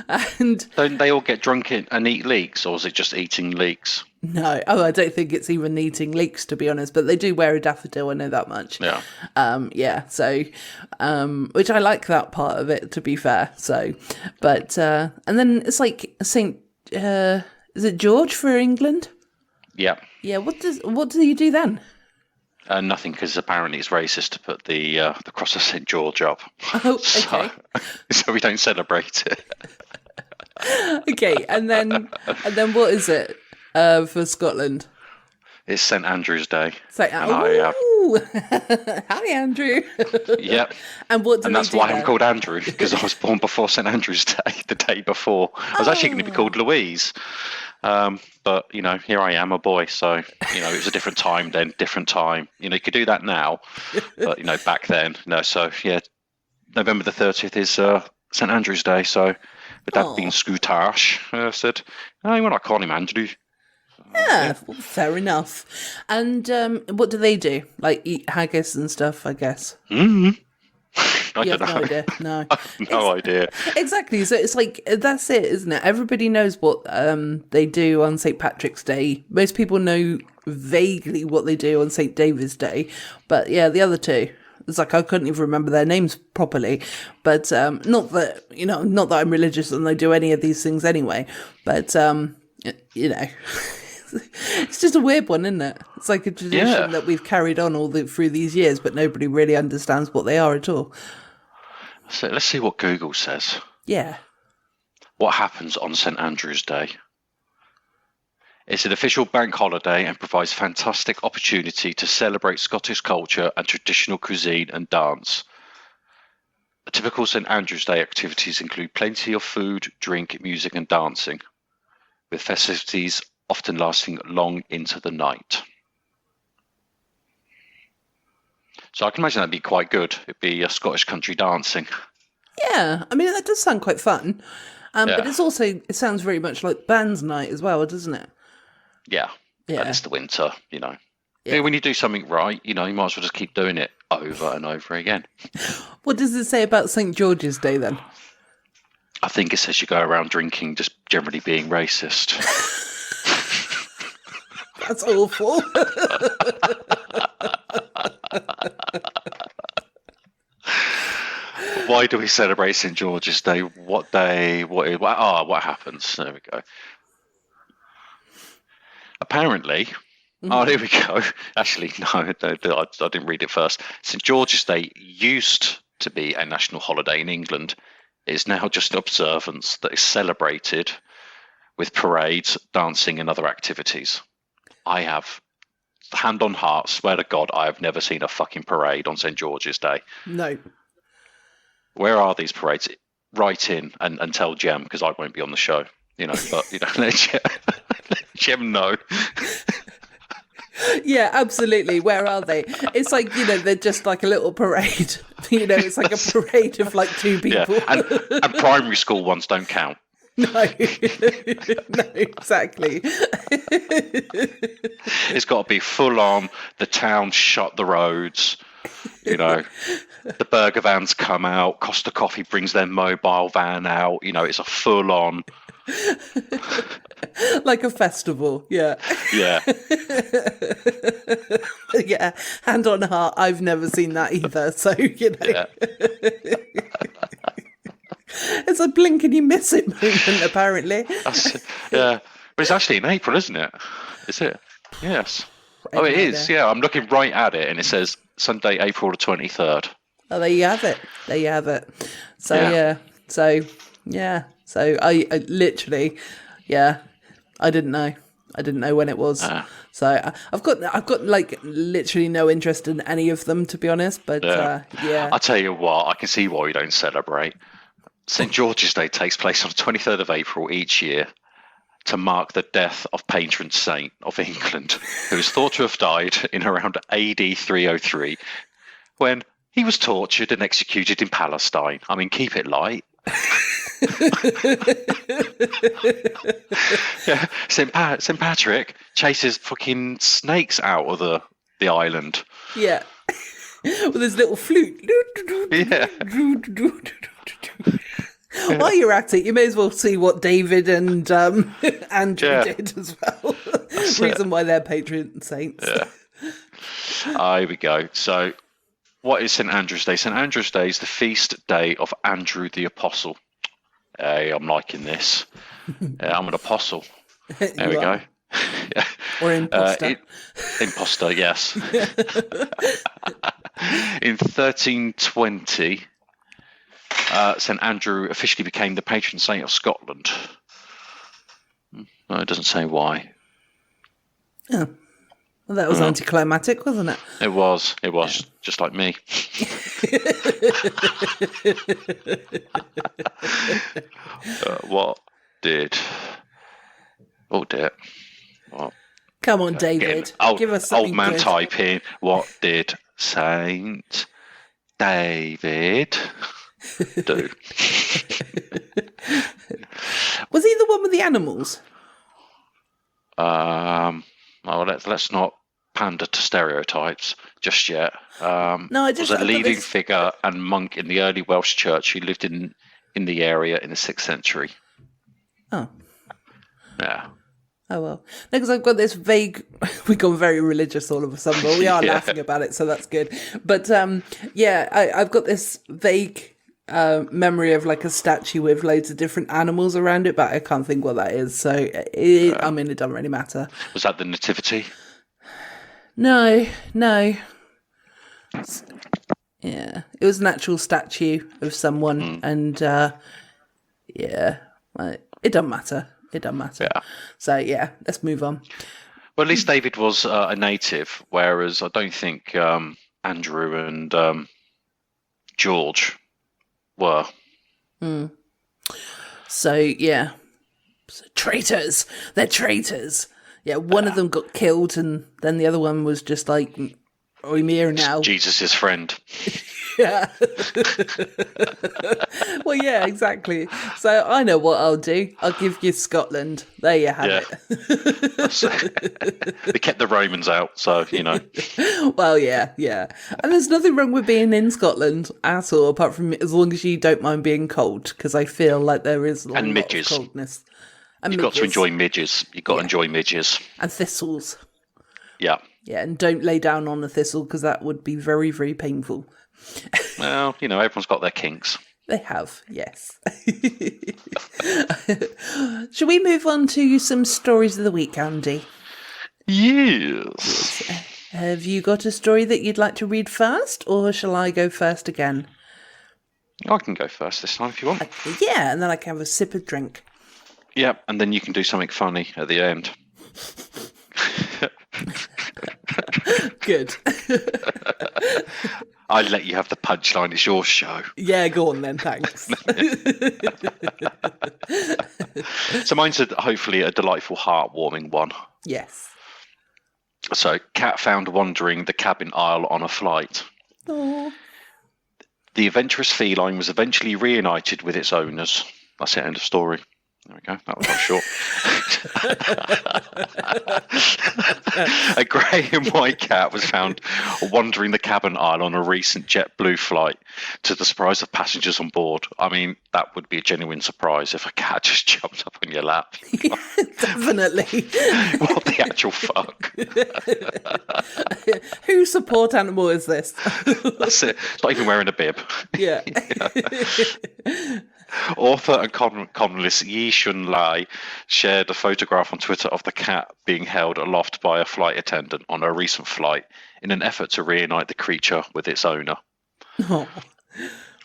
And don't they all get drunk and eat leeks, or is it just eating leeks? No, I don't think it's even eating leeks, to be honest, but they do wear a daffodil, I know that much. Yeah. So, which I like that part of it, to be fair. So, but, and then it's like is it George for England? Yeah. Yeah, what do you do then? Nothing, because apparently it's racist to put the cross of St. George up. Oh, okay. So we don't celebrate it. Okay, and then what is it for Scotland? It's St. Andrew's Day. Hi, Andrew. Yep. And what do And that's do why there? I'm called Andrew, because I was born before St. Andrew's Day, the day before. I was actually going to be called Louise. But, here I am, a boy. So, it was a different time then, different time. You could do that now. But, back then, no. So, yeah, November the 30th is St. Andrew's Day. So, with that being Scootash, I said, no, we're not calling him Andrew. Yeah, well, fair enough. And what do they do? Like eat haggis and stuff, I guess. Mm-hmm. I You don't have know. no idea. No. I have no idea. Exactly. So it's like, that's it, isn't it? Everybody knows what they do on St. Patrick's Day. Most people know vaguely what they do on St. David's Day. But yeah, the other two, it's like I couldn't even remember their names properly. But not that I'm religious and I do any of these things anyway. But, it's just a weird one, isn't it? It's like a tradition that we've carried on through these years, but nobody really understands what they are at all. So let's see what Google says. Yeah. What happens on St. Andrew's Day? It's an official bank holiday and provides fantastic opportunity to celebrate Scottish culture and traditional cuisine and dance. A typical St. Andrew's Day activities include plenty of food, drink, music and dancing, with festivities often lasting long into the night. So I can imagine that'd be quite good. It'd be a Scottish country dancing. Yeah, I mean, that does sound quite fun. But it sounds very much like bands night as well, doesn't it? Yeah. Yeah. And it's the winter, Yeah. When you do something right, you might as well just keep doing it over and over again. What does it say about St. George's Day then? I think it says you go around drinking, just generally being racist. That's awful. Why do we celebrate St. George's Day? What day? What happens? There we go. Apparently, there we go. Actually, no, I didn't read it first. St. George's Day used to be a national holiday in England. It is now just an observance that is celebrated with parades, dancing, and other activities. I have, hand on heart, swear to God, I have never seen a fucking parade on St. George's Day. No. Where are these parades? Write in and tell Jem, because I won't be on the show. But let Jem know. Yeah, absolutely. Where are they? It's like, they're just like a little parade. It's like a parade of like two people. Yeah. And primary school ones don't count. No, no, exactly. It's got to be full on. The town shut the roads. The burger vans come out. Costa Coffee brings their mobile van out. It's a full on. Like a festival, yeah. Yeah. Yeah, hand on heart, I've never seen that either. So, Yeah. It's a blink and you miss it moment, apparently. Yeah. But it's actually in April, isn't it? Is it? Yes. Oh, it is. Yeah, I'm looking right at it, and it says Sunday, April the 23rd. Oh, there you have it. There you have it. So yeah. So I literally, I didn't know. I didn't know when it was. So I've got like literally no interest in any of them, to be honest. But I'll tell you what, I can see why you don't celebrate. St. George's Day takes place on the 23rd of April each year to mark the death of patron saint of England, who is thought to have died in around AD 303 when he was tortured and executed in Palestine. I mean, keep it light. Yeah, St. Patrick chases fucking snakes out of the island. Yeah. With his little flute. Yeah. While you're at it, you may as well see what David and Andrew did as well. Reason why they're patron saints. Yeah. Here we go. So, what is St. Andrew's Day? St. Andrew's Day is the feast day of Andrew the Apostle. Hey, I'm liking this. I'm an apostle. There we go. Or imposter. Imposter, yes. In 1320, St. Andrew officially became the patron saint of Scotland. No, it doesn't say why. Oh. Well, that was anticlimactic, wasn't it? It was, just like me. What did... Oh, dear. Well, come on, David. Give us something old man good. type in. What did Saint David do? Was he the one with the animals? Well, let's not pander to stereotypes just yet. Was a leading figure and monk in the early Welsh church who lived in the area in the 6th century. Oh. Yeah. Oh, well. No, because I've got this vague... We've gone very religious all of a sudden, but we are laughing about it, so that's good. But, I've got this vague memory of like a statue with loads of different animals around it, but I can't think what that is. So, it doesn't really matter. Was that the Nativity? No. Yeah. It was an actual statue of someone, and, it doesn't matter. It doesn't matter. Yeah. So, let's move on. Well, at least David was a native, whereas I don't think Andrew and George were. So, So, traitors. They're traitors. Yeah, one of them got killed, and then the other one was just like, I'm here now. Jesus' friend. Yeah. Well, yeah, exactly. So I know what I'll do. I'll give you Scotland. There you have it. They kept the Romans out, so, you know. Well, yeah. And there's nothing wrong with being in Scotland at all, apart from as long as you don't mind being cold, because I feel like there is a lot of coldness. And You've got to enjoy midges. You've got to enjoy midges. And thistles. Yeah. Yeah, and don't lay down on a thistle, because that would be very, very painful. Well, everyone's got their kinks. They have, yes. Shall we move on to some stories of the week, Andy? Yes. Have you got a story that you'd like to read first, or shall I go first again? I can go first this time if you want. Yeah, and then I can have a sip of drink. Yeah, and then you can do something funny at the end. Good. I'll let you have the punchline. It's your show. Yeah, go on then. Thanks. So mine's hopefully a delightful, heartwarming one. Yes. So, cat found wandering the cabin aisle on a flight. Aww. The adventurous feline was eventually reunited with its owners. That's it, end of story. There we go. That was quite short. A grey and white cat was found wandering the cabin aisle on a recent JetBlue flight to the surprise of passengers on board. I mean, that would be a genuine surprise if a cat just jumped up on your lap. Yeah, definitely. What the actual fuck? Whose support animal is this? That's it. It's not even wearing a bib. Yeah. Author and columnist Yi Shun Lai shared a photograph on Twitter of the cat being held aloft by a flight attendant on a recent flight in an effort to reunite the creature with its owner. Oh.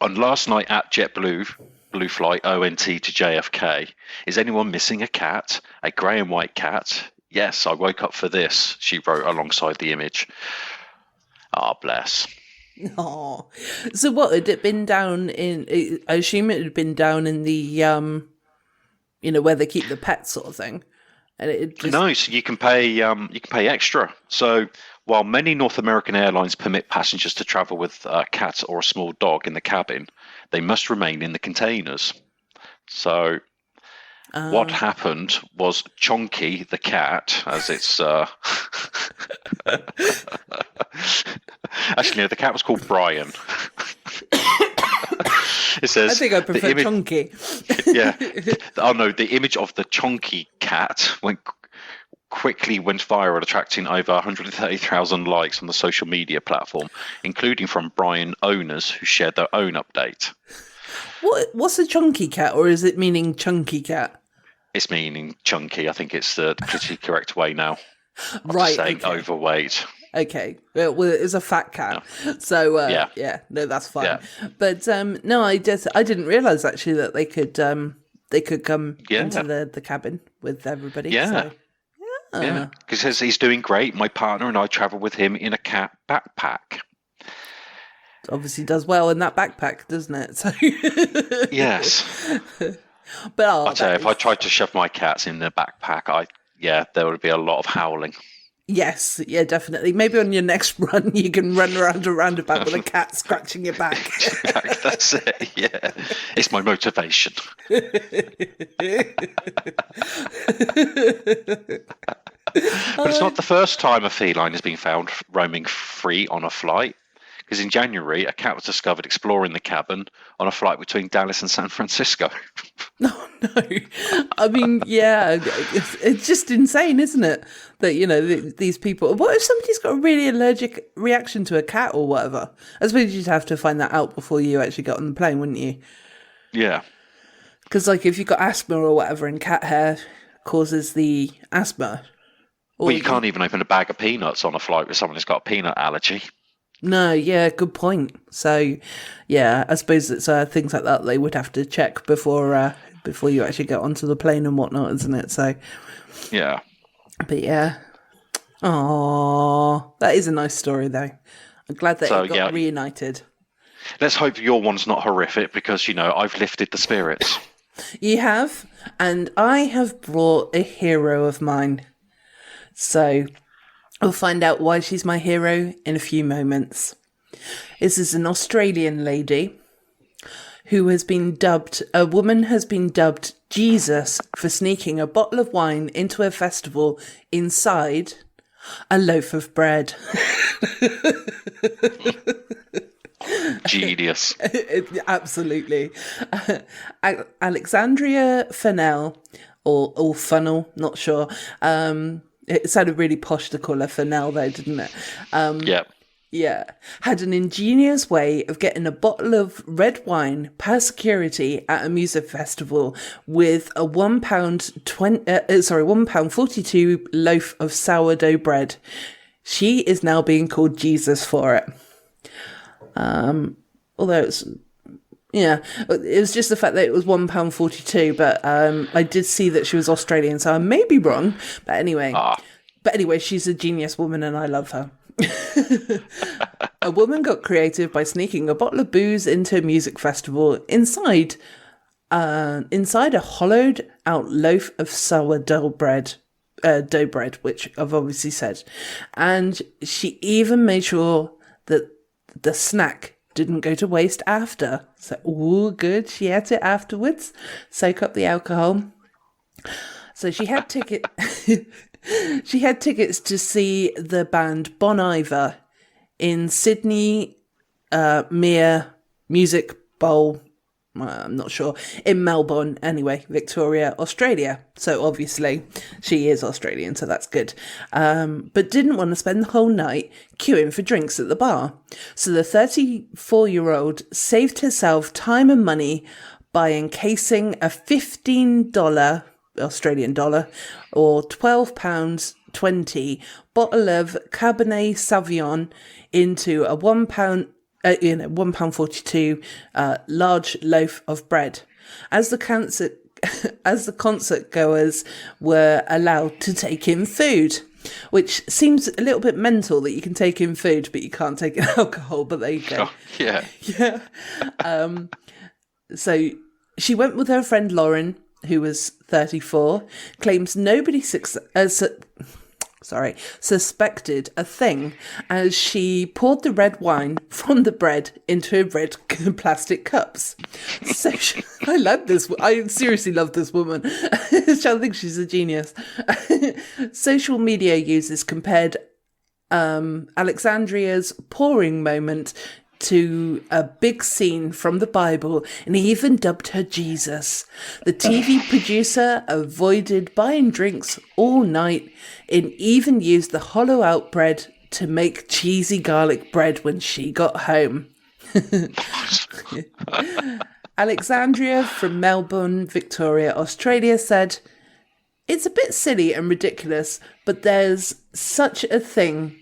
On last night at JetBlue, Blue Flight ONT to JFK, is anyone missing a cat? A grey and white cat? Yes, I woke up for this, she wrote alongside the image. Ah, bless. Oh, so what had it been down in? I assume it had been down in the where they keep the pets sort of thing, and it just... No, so you can pay extra. So while many North American airlines permit passengers to travel with a cat or a small dog in the cabin, they must remain in the containers. So what happened was Chonky the cat, as it's actually no, the cat was called Brian. It says, I think I prefer Chonky. Yeah. Oh no, the image of the Chonky cat quickly went viral, attracting over 130,000 likes on the social media platform, including from Brian owners who shared their own update. What's a chunky cat, or is it meaning chunky cat? It's meaning chunky. I think it's the politically correct way now. Right. Saying okay. Overweight. Okay. Well, it's a fat cat. Yeah. So yeah, no, that's fine. Yeah. But no, I didn't realise actually that they could come into the cabin with everybody. Yeah. So. Yeah, because he's doing great. My partner and I travel with him in a cat backpack. Obviously does well in that backpack, doesn't it? So yes. But I'll tell you, if I tried to shove my cats in the backpack, there would be a lot of howling. Yes, yeah, definitely. Maybe on your next run, you can run around a roundabout with a cat scratching your back. That's it, yeah. It's my motivation. But it's not the first time a feline has been found roaming free on a flight. Because in January, a cat was discovered exploring the cabin on a flight between Dallas and San Francisco. No. I mean, yeah, it's just insane, isn't it? That, these people... What if somebody's got a really allergic reaction to a cat or whatever? I suppose you'd have to find that out before you actually got on the plane, wouldn't you? Yeah. Because, if you've got asthma or whatever, and cat hair causes the asthma... Well, you can't even open a bag of peanuts on a flight with someone who's got a peanut allergy. No, yeah, good point. So, yeah, I suppose it's things like that they would have to check before you actually get onto the plane and whatnot, isn't it? So, yeah. But yeah, oh, that is a nice story though. I'm glad that it got reunited. Let's hope your one's not horrific because I've lifted the spirits. You have, and I have brought a hero of mine. So. We'll find out why she's my hero in a few moments. This is an Australian lady who has been dubbed Jesus for sneaking a bottle of wine into a festival inside a loaf of bread. Genius. Absolutely. Alexandria Fennell, or Funnel, not sure. It sounded really posh to call her Fennell though, didn't it? Yeah. Yeah. Had an ingenious way of getting a bottle of red wine past security at a music festival with a £1.42 loaf of sourdough bread. She is now being called Jesus for it. Although it was just the fact that it was £1.42, but I did see that she was Australian, so I may be wrong. But anyway, she's a genius woman, and I love her. A woman got creative by sneaking a bottle of booze into a music festival inside a hollowed out loaf of sourdough bread, dough bread, which I've obviously said, and she even made sure that the snack didn't go to waste after. So, good. She ate it afterwards. Soak up the alcohol. So she had she had tickets to see the band Bon Iver in Sydney Mere Music Bowl. I'm not sure. In Melbourne, anyway, Victoria, Australia. So obviously she is Australian, so that's good. But didn't want to spend the whole night queuing for drinks at the bar. So the 34-year-old saved herself time and money by encasing a $15 Australian dollar or £12.20 bottle of Cabernet Sauvignon into a £1.42 large loaf of bread. As the concert goers were allowed to take in food, which seems a little bit mental that you can take in food but you can't take in alcohol, but there you go. Oh, yeah. Yeah. So she went with her friend Lauren, who was 34, claims nobody suspected a thing as she poured the red wine from the bread into red plastic cups. So I love this. I seriously love this woman. I think she's a genius. Social media users compared Alexandria's pouring moment to a big scene from the Bible, and he even dubbed her Jesus. The TV producer avoided buying drinks all night and even used the hollow out bread to make cheesy garlic bread when she got home. Alexandria from Melbourne, Victoria, Australia said, "It's a bit silly and ridiculous, but there's such a thing.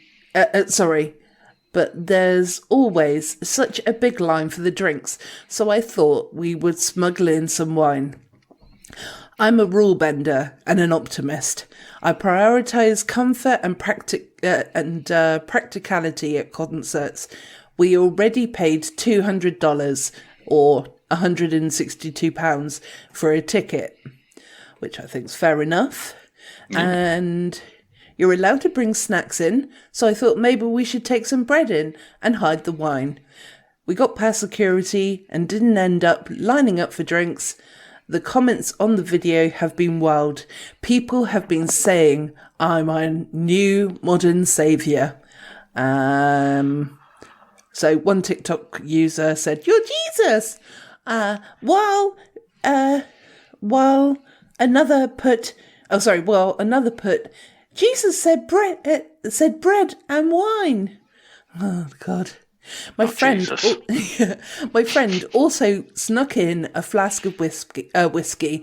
But there's always such a big line for the drinks, so I thought we would smuggle in some wine. I'm a rule bender and an optimist. I prioritise comfort and practicality at concerts. We already paid $200 or £162 for a ticket," which I think is fair enough. And you're allowed to bring snacks in, so I thought maybe we should take some bread in and hide the wine. We got past security and didn't end up lining up for drinks. The comments on the video have been wild. People have been saying I'm a new modern saviour. So one TikTok user said, "You're Jesus!" While another put, "Jesus said bread and wine." Oh God! My friend also snuck in a flask of whiskey.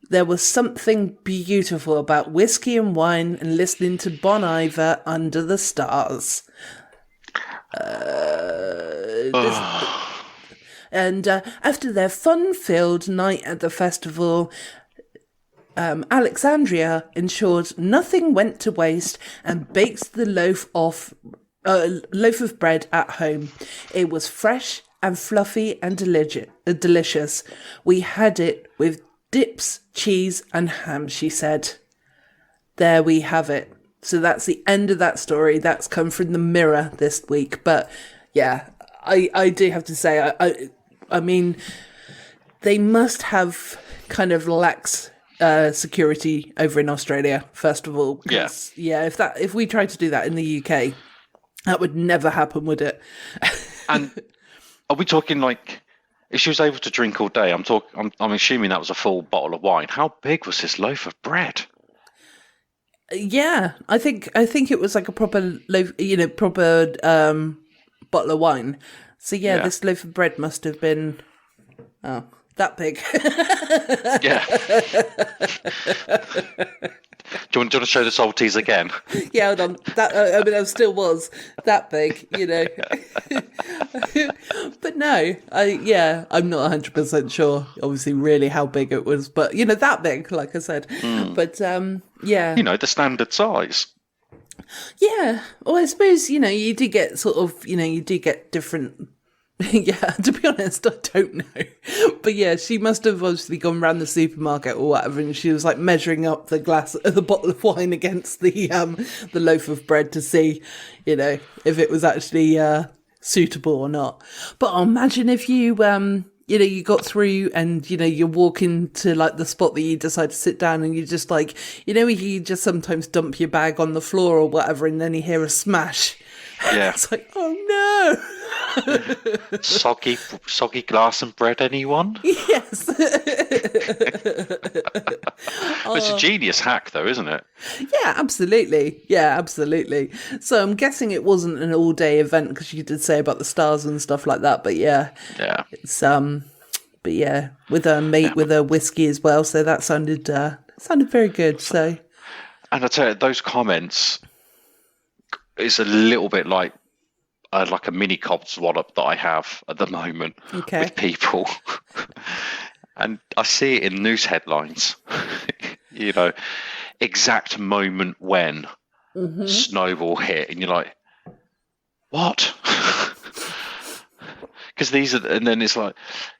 There was something beautiful about whiskey and wine and listening to Bon Iver under the stars. After their fun-filled night at the festival, Alexandria ensured nothing went to waste and baked the loaf of bread at home. It was fresh and fluffy and delicious. We had it with dips, cheese and ham, she said. There we have it. So that's the end of that story. That's come from the Mirror this week. But yeah, I do have to say, I mean, they must have kind of lax security over in Australia, first of all. Yeah, if we tried to do that in the UK, that would never happen, would it? And are we talking like, if she was able to drink all day, I'm assuming that was a full bottle of wine. How big was this loaf of bread? Yeah, I think it was like a proper loaf, proper bottle of wine. So yeah, this loaf of bread must have been that big. Yeah. Do you want to show the salties again? Yeah, hold on. That still was that big, But no, I'm not 100% sure. Obviously, really how big it was, but that big, like I said. But yeah, the standard size. Yeah, well, I suppose you do get sort of you do get different. Yeah, to be honest, I don't know. But yeah, she must have obviously gone round the supermarket or whatever, and she was like measuring up the bottle of wine against the loaf of bread to see, if it was actually suitable or not. But imagine if you you got through and you're walking to like the spot that you decide to sit down, and you just like you just sometimes dump your bag on the floor or whatever, and then you hear a smash. Yeah, it's like, oh no. Soggy glass and bread, anyone? Yes. It's a genius hack, though, isn't it? Yeah, absolutely. So I'm guessing it wasn't an all-day event, because you did say about the stars and stuff like that. But yeah, it's But yeah, with a mate with a whiskey as well, so that sounded very good. So, and I tell you, those comments is a little bit like a mini codswallop that I have at the moment with people, and I see it in news headlines. Exact moment when snowball hit, and you're like, what? Because and then it's like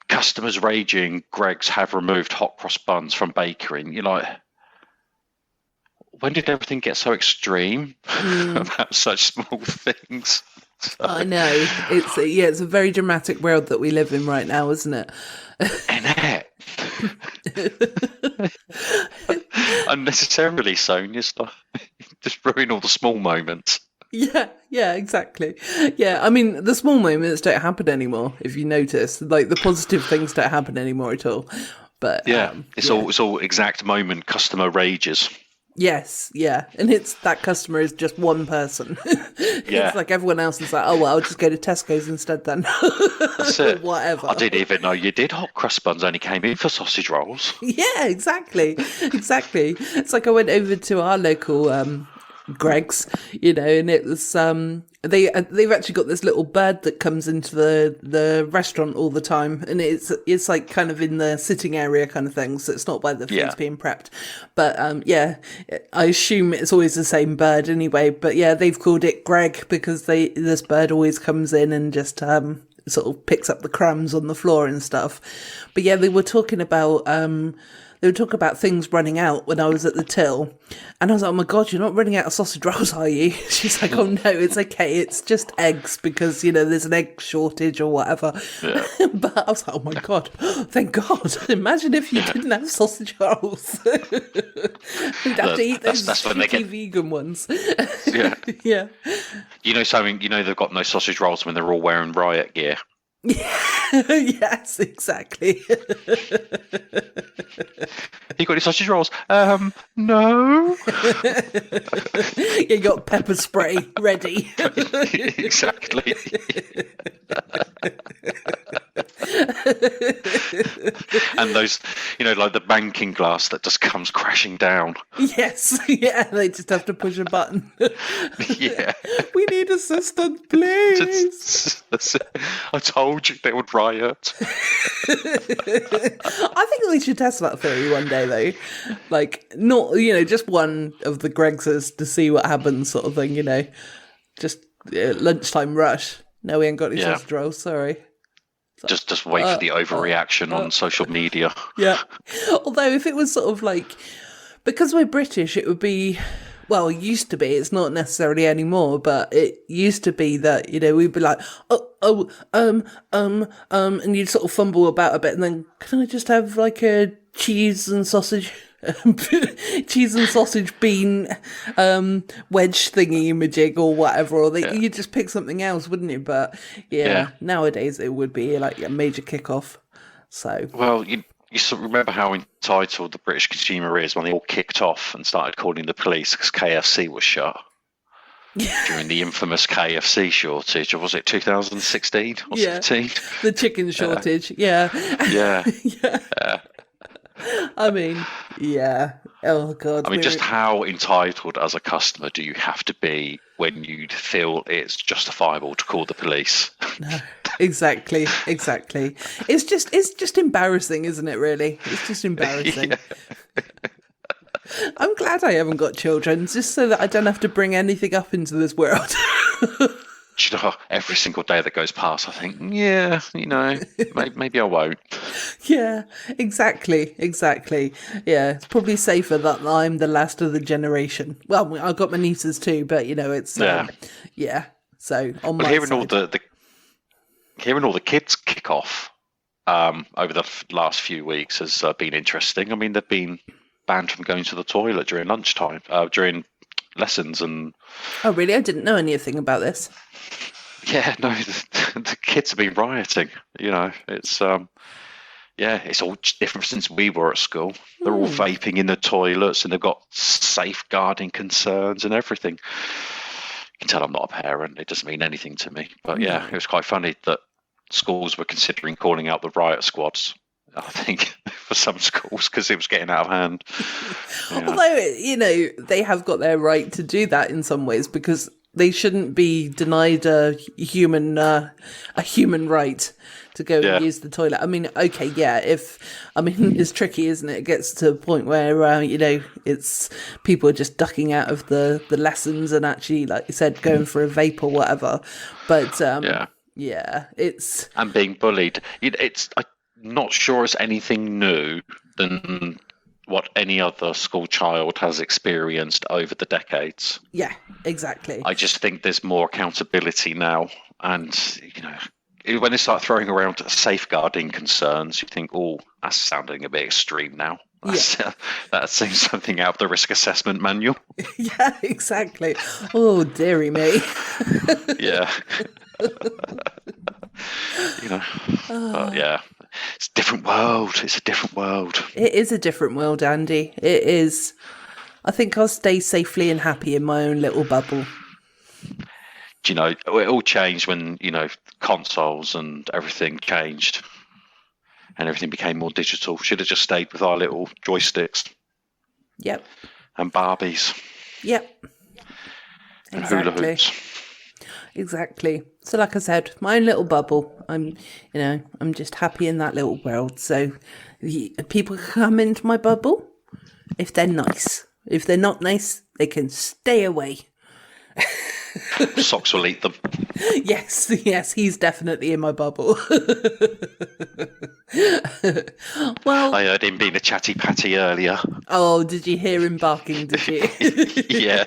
customers raging. Greggs have removed hot cross buns from bakery. And you're like, when did everything get so extreme about such small things? So, I know it's a very dramatic world that we live in right now, isn't it? And unnecessarily so, and just ruin all the small moments. Yeah, exactly. Yeah, I mean, the small moments don't happen anymore, if you notice. Like, the positive things don't happen anymore at all. But it's all exact moment customer rages. Yes, yeah. And that customer is just one person. It's like everyone else is like, oh, well, I'll just go to Tesco's instead then. That's it. Whatever. I didn't even know you did. Hot crust buns only came in for sausage rolls. Yeah, exactly. It's like I went over to our local Greggs, and it was they've actually got this little bird that comes into the restaurant all the time, and it's like kind of in the sitting area kind of thing, so it's not where the food's being prepped. But I assume it's always the same bird anyway. But yeah, they've called it Greg because this bird always comes in and just sort of picks up the crumbs on the floor and stuff. But yeah, they were talking about things running out when I was at the till. And I was like, oh my God, you're not running out of sausage rolls, are you? She's like, oh no, it's okay. It's just eggs because, there's an egg shortage or whatever. Yeah. But I was like, oh my God, thank God. Imagine if you didn't have sausage rolls. We'd have to eat those vegan ones. Yeah. Yeah. Something, they've got no sausage rolls when they're all wearing riot gear. Yes, exactly. You got any sausage rolls? No. You got pepper spray ready. Exactly. And those, like the banking glass that just comes crashing down. Yes, yeah, they just have to push a button. Yeah. We need assistance, please. I told you they would riot. I think we should test that theory one day, though. Like, not, just one of the Greggses to see what happens, sort of thing, Just lunchtime rush. No, we ain't got any sausage rolls, sorry. Just wait for the overreaction on social media. Yeah. Although if it was sort of like, because we're British, it would be, well, it used to be, it's not necessarily anymore, but it used to be that, we'd be like, and you'd sort of fumble about a bit, and then, can I just have like a cheese and sausage bean wedge thingy-majig or whatever, or you'd just pick something else, wouldn't you? But nowadays it would be like a major kickoff. So, well, you sort of remember how entitled the British consumer is when they all kicked off and started calling the police because KFC was shut during the infamous KFC shortage, or was it 2016 or 17? The chicken shortage. Yeah. I mean, yeah. Oh God. I mean, just how entitled as a customer do you have to be when you feel it's justifiable to call the police? No, exactly. It's just embarrassing, isn't it? Really, it's just embarrassing. I'm glad I haven't got children, just so that I don't have to bring anything up into this world. Every single day that goes past, I think, maybe I won't. Yeah, exactly. Yeah, it's probably safer that I'm the last of the generation. Well, I've got my nieces too, but it's So on my hearing side. hearing all the kids kick off over the last few weeks has been interesting. I mean, they've been banned from going to the toilet during lunchtime, during lessons, and. Oh, really? I didn't know anything about this. Yeah, no, the kids have been rioting. It's it's all different since we were at school. They're all vaping in the toilets, and they've got safeguarding concerns and everything. You can tell I'm not a parent; it doesn't mean anything to me. But it was quite funny that schools were considering calling out the riot squads I think, for some schools, because it was getting out of hand. Yeah. Although, they have got their right to do that in some ways, because they shouldn't be denied a human right to go and use the toilet. I mean, okay, yeah, it's tricky, isn't it? It gets to a point where, it's people are just ducking out of the lessons and actually, like you said, going for a vape or whatever. But, it's... And being bullied. I'm not sure it's anything new than what any other school child has experienced over the decades. Yeah, exactly. I just think there's more accountability now. And, when they start throwing around safeguarding concerns, you think, oh, that's sounding a bit extreme now. That seems something out of the risk assessment manual. Yeah, exactly. Oh, dearie me. Yeah. But yeah, it's a different world. It's a different world. It is a different world, Andy. It is. I think I'll stay safely and happy in my own little bubble. It all changed when, consoles and everything changed and everything became more digital. Should have just stayed with our little joysticks. Yep. And Barbies. Yep. And hula hoops. Exactly. So like I said, my own little bubble. I'm just happy in that little world. So people can come into my bubble if they're nice. If they're not nice, they can stay away. Socks will eat them. Yes, he's definitely in my bubble. Well, I heard him being a chatty patty earlier. Oh, did you hear him barking, did you? Yeah.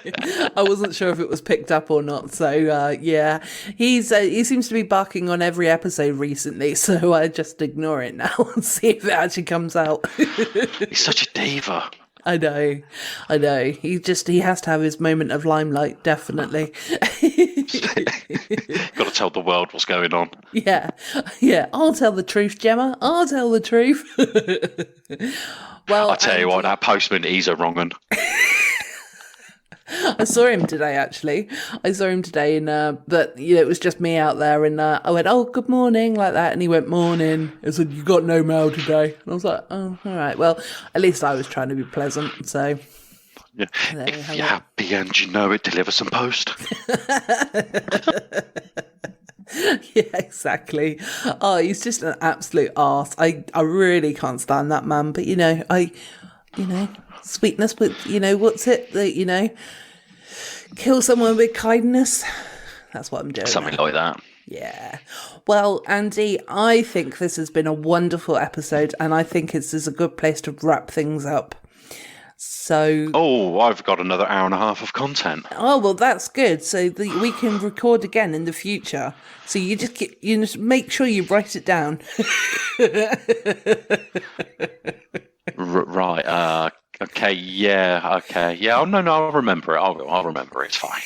I wasn't sure if it was picked up or not, so yeah. He seems to be barking on every episode recently, so I just ignore it now and see if it actually comes out. He's such a diva. I know. He has to have his moment of limelight, definitely. Got to tell the world what's going on. Yeah. I'll tell the truth, Gemma. I'll tell the truth. Well, I tell you what, that postman, he's a wrong one. I saw him today, actually. But it was just me out there, and I went, "Oh, good morning," like that, and he went, "Morning." I said, "You got no mail today?" And I was like, "Oh, all right. Well, at least I was trying to be pleasant." So, yeah. If you're happy and you know it, deliver some post. Yeah, exactly. Oh, he's just an absolute arse. I really can't stand that man. But sweetness with, what's it that, kill someone with kindness. That's what I'm doing. Something like that. Yeah. Well, Andy, I think this has been a wonderful episode, and I think this is a good place to wrap things up. So. Oh, I've got another hour and a half of content. Oh, well, that's good. So we can record again in the future. So you just make sure you write it down. Right. Okay. Yeah. Okay. Yeah. Oh, no. I'll remember it. I'll remember it. It's fine.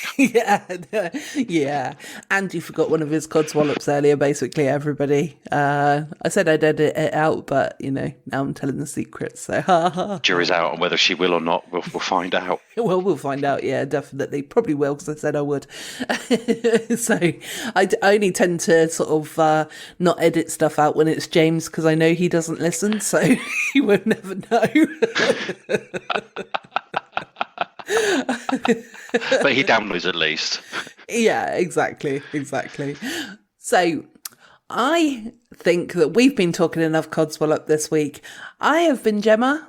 Yeah. Andy forgot one of his codswallops earlier. Basically, everybody. I said I'd edit it out, but now I'm telling the secret. So jury's out on whether she will or not. We'll find out. Well, we'll find out. Yeah, definitely. Probably will, because I said I would. So I only tend to sort of not edit stuff out when it's James, because I know he doesn't listen, so he will never know. But he downloads at least. Yeah, exactly. So I think that we've been talking enough codswallop this week. I have been Gemma.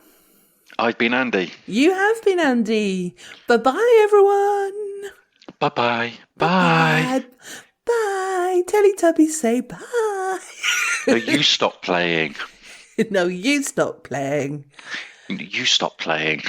I've been Andy. You have been Andy. Bye-bye, everyone. Bye-bye. Bye. Bye. Teletubbies say bye. No, you stop playing. No, you stop playing. You stop playing.